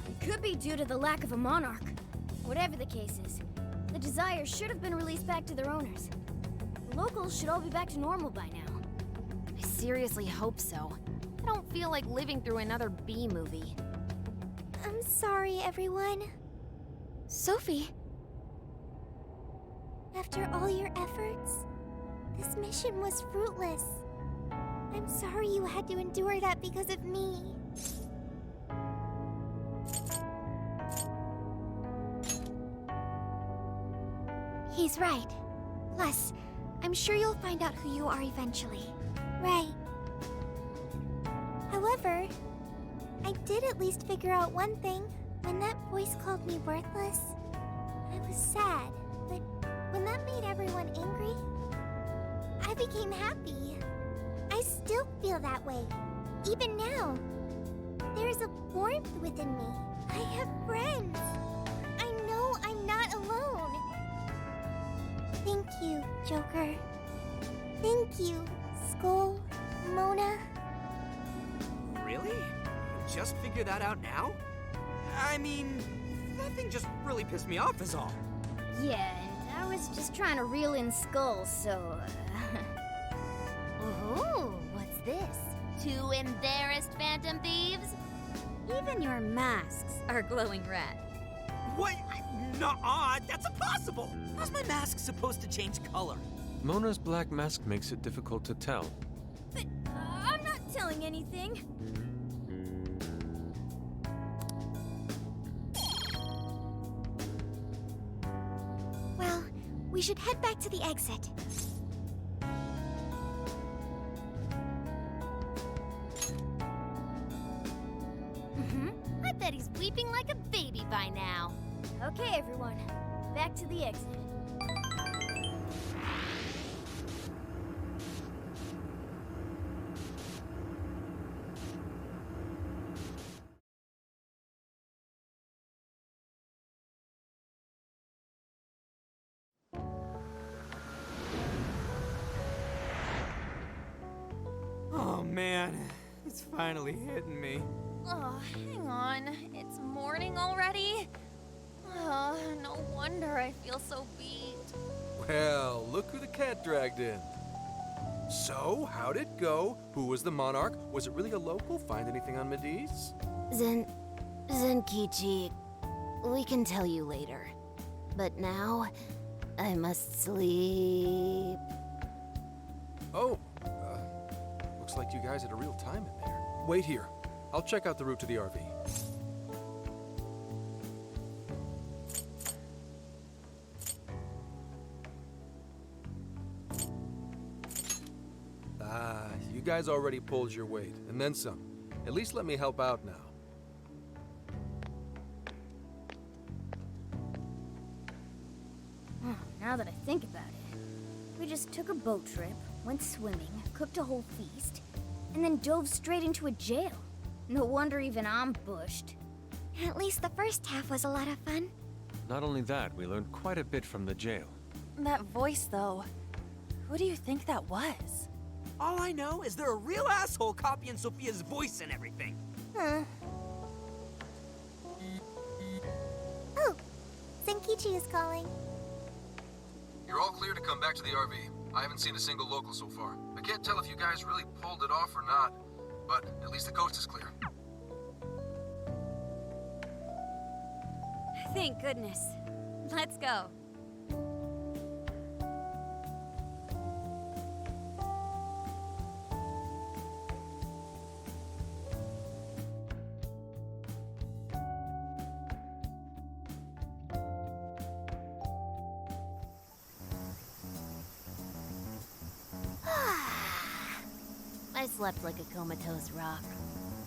It could be due to the lack of a monarch. Whatever the case is, the Desires should have been released back to their owners. The locals should all be back to normal by now. I seriously hope so. I don't feel like living through another B movie. I'm sorry, everyone. Sophie! After all your efforts, this mission was fruitless. I'm sorry you had to endure that because of me. He's right. Plus, I'm sure you'll find out who you are eventually. Right. However, I did at least figure out one thing. When that voice called me worthless, I was sad. But when that made everyone angry, I became happy. I still feel that way, even now. There's a warmth within me. I have friends. I know I'm not alone. Thank you, Joker. Thank you, Skull, Mona. Really? You just figured that out now? I mean, that thing just really pissed me off is all. Yeah, and I was just trying to reel in skulls, so... Ooh, what's this? Two embarrassed phantom thieves? Even your masks are glowing red. What? Nuh-uh, that's impossible! How's my mask supposed to change color? Mona's black mask makes it difficult to tell. But I'm not telling anything. Well, we should head back to the exit. I bet he's weeping like a baby by now. Okay, everyone. Back to the exit. Oh man, it's finally hitting me. Oh, hang on. It's morning already? Oh, no wonder I feel so beat. Well, look who the cat dragged in. So, how'd it go? Who was the monarch? Was it really a local? Find anything on Mediz? Zenkichi, we can tell you later. But now, I must sleep. Oh, looks like you guys had a real time in there. Wait here. I'll check out the route to the RV. You guys already pulled your weight, and then some. At least let me help out now. Now that I think about it, we just took a boat trip, went swimming, cooked a whole feast, and then dove straight into a jail. No wonder even I'm bushed. At least the first half was a lot of fun. Not only that, we learned quite a bit from the jail. That voice, though. Who do you think that was? All I know is they're a real asshole copying Sophia's voice and everything. Huh. Oh, Senkichi is calling. You're all clear to come back to the RV. I haven't seen a single local so far. I can't tell if you guys really pulled it off or not, but at least the coast is clear. Thank goodness. Let's go. I slept like a comatose rock.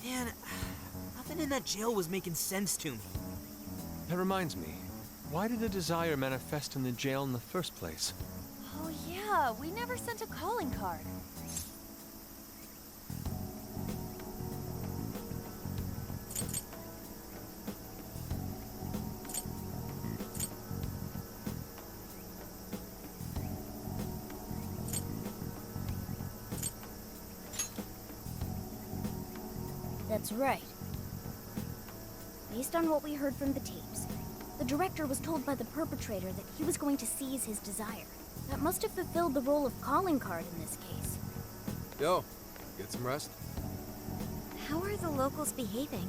Man, nothing in that jail was making sense to me. That reminds me, why did the desire manifest in the jail in the first place? Oh yeah, we never sent a calling card. That's right. Based on what we heard from the tapes, the director was told by the perpetrator that he was going to seize his desire. That must have fulfilled the role of calling card in this case. Yo, get some rest? How are the locals behaving?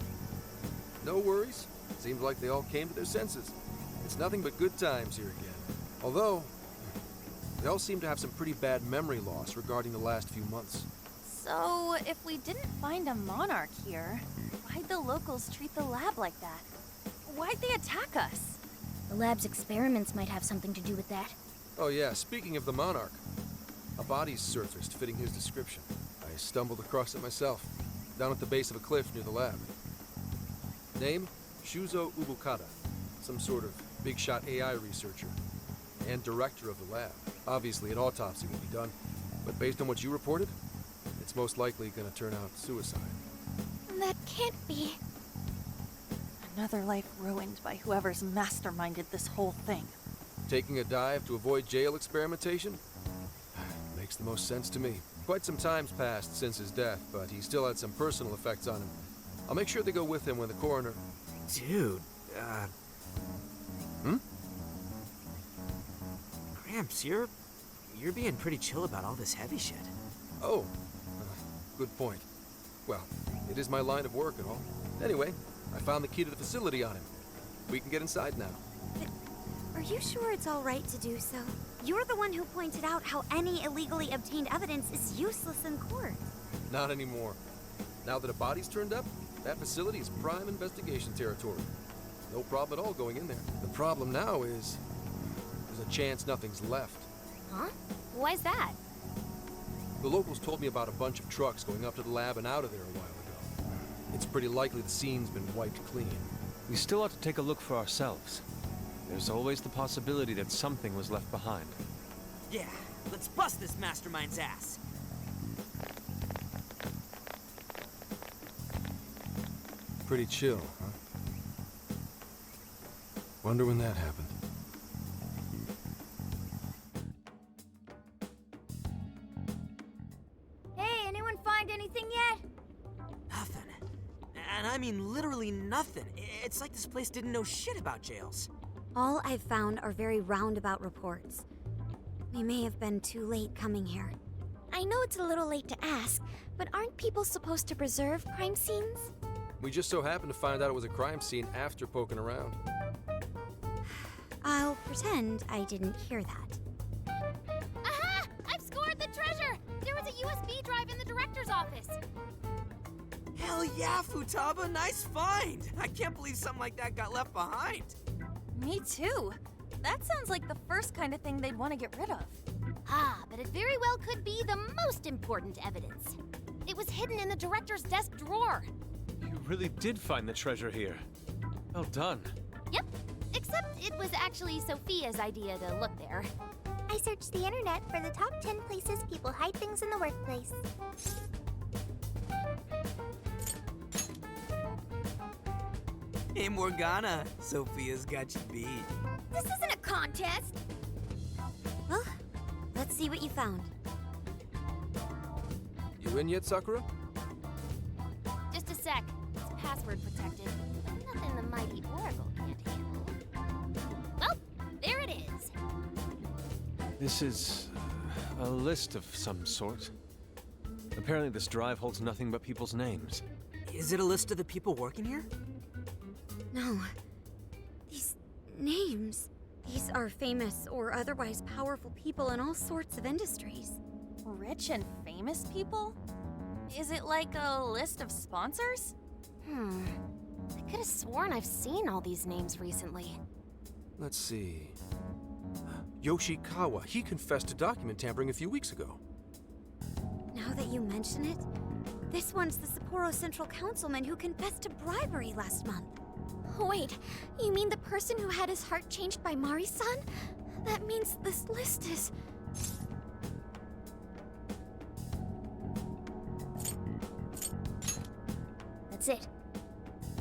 No worries. Seems like they all came to their senses. It's nothing but good times here again. Although, they all seem to have some pretty bad memory loss regarding the last few months. So, if we didn't find a monarch here, why'd the locals treat the lab like that? Why'd they attack us? The lab's experiments might have something to do with that. Oh yeah, speaking of the monarch, a body's surfaced fitting his description. I stumbled across it myself, down at the base of a cliff near the lab. Name? Shuzo Ubukata, some sort of big-shot AI researcher, and director of the lab. Obviously, an autopsy will be done, but based on what you reported, it's most likely gonna turn out suicide. That can't be. Another life ruined by whoever's masterminded this whole thing. Taking a dive to avoid jail experimentation? Makes the most sense to me. Quite some time's passed since his death, but he still had some personal effects on him. I'll make sure they go with him when the coroner... Dude, Hmm? Gramps, you're being pretty chill about all this heavy shit. Oh, good point. Well, it is my line of work and all. Anyway, I found the key to the facility on him. We can get inside now. Are you sure it's all right to do so? You're the one who pointed out how any illegally obtained evidence is useless in court. Not anymore. Now that a body's turned up, that facility is prime investigation territory. No problem at all going in there. The problem now is there's a chance nothing's left. Huh? Why's that? The locals told me about a bunch of trucks going up to the lab and out of there a while ago. It's pretty likely the scene's been wiped clean. We still ought to take a look for ourselves. There's always the possibility that something was left behind. Yeah, let's bust this mastermind's ass. Pretty chill, huh? Wonder when that happened. Hey, anyone find anything yet? Nothing. And I mean literally nothing. It's like this place didn't know shit about jails. All I've found are very roundabout reports. We may have been too late coming here. I know it's a little late to ask, but aren't people supposed to preserve crime scenes? We just so happened to find out it was a crime scene after poking around. I'll pretend I didn't hear that. Aha! I've scored the treasure! There was a USB drive in the director's office. Hell yeah, Futaba, nice find! I can't believe something like that got left behind. Me too. That sounds like the first kind of thing they'd want to get rid of. Ah, but it very well could be the most important evidence. It was hidden in the director's desk drawer. You really did find the treasure here. Well done. Yep, except it was actually Sophia's idea to look there. I searched the internet for the top 10 places people hide things in the workplace. Hey, Morgana, Sophia's got you beat. This isn't a contest. Let's see what you found. You in yet, Sakura? Just a sec. It's password protected. But nothing the mighty Oracle can't handle. Well, there it is. This is a list of some sort. Apparently this drive holds nothing but people's names. Is it a list of the people working here? No. These names. These are famous or otherwise powerful people in all sorts of industries. Rich and famous people? Is it like a list of sponsors? I could have sworn I've seen all these names recently. Let's see. Yoshikawa, he confessed to document tampering a few weeks ago. Now that you mention it, this one's the Sapporo Central Councilman who confessed to bribery last month. Wait, you mean the person who had his heart changed by Mari-san? That means this list is... That's it.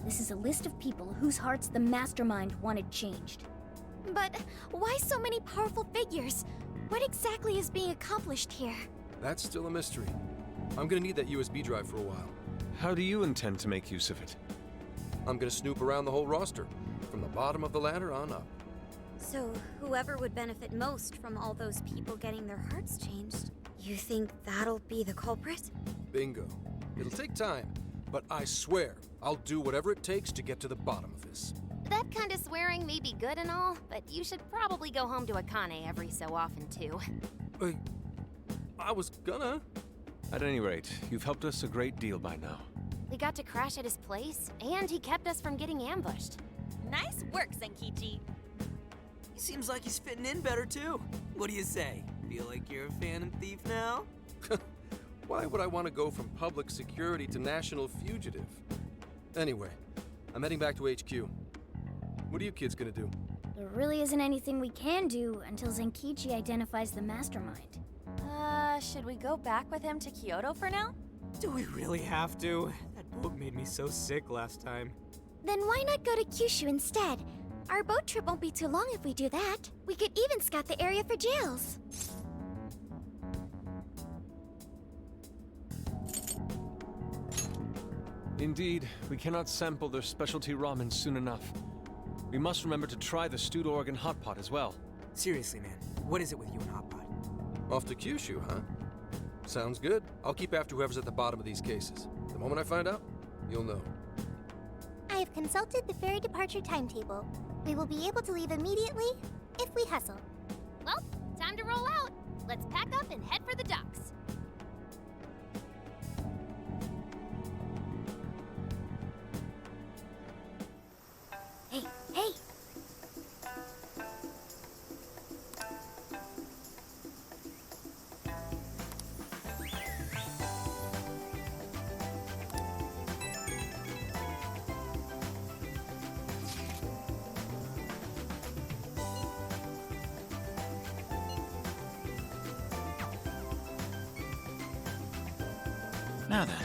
This is a list of people whose hearts the mastermind wanted changed. But why so many powerful figures? What exactly is being accomplished here? That's still a mystery. I'm gonna need that USB drive for a while. How do you intend to make use of it? I'm gonna snoop around the whole roster, from the bottom of the ladder on up. So, whoever would benefit most from all those people getting their hearts changed, you think that'll be the culprit? Bingo. It'll take time, but I swear I'll do whatever it takes to get to the bottom of this. That kind of swearing may be good and all, but you should probably go home to Akane every so often, too. I was gonna. At any rate, you've helped us a great deal by now. We got to crash at his place, and he kept us from getting ambushed. Nice work, Zenkichi. He seems like he's fitting in better, too. What do you say? Feel like you're a phantom thief now? Why would I want to go from public security to national fugitive? Anyway, I'm heading back to HQ. What are you kids gonna do? There really isn't anything we can do until Zenkichi identifies the mastermind. Should we go back with him to Kyoto for now? Do we really have to? That boat made me so sick last time. Then why not go to Kyushu instead? Our boat trip won't be too long if we do that. We could even scout the area for jails. Indeed, we cannot sample their specialty ramen soon enough. We must remember to try the stewed Oregon hot pot as well. Seriously, man, what is it with you and hot pot? Off to Kyushu, huh? Sounds good. I'll keep after whoever's at the bottom of these cases. The moment I find out, you'll know. I have consulted the ferry departure timetable. We will be able to leave immediately if we hustle. Well, time to roll out. Let's pack up and head for the docks. Hey, hey! Now then,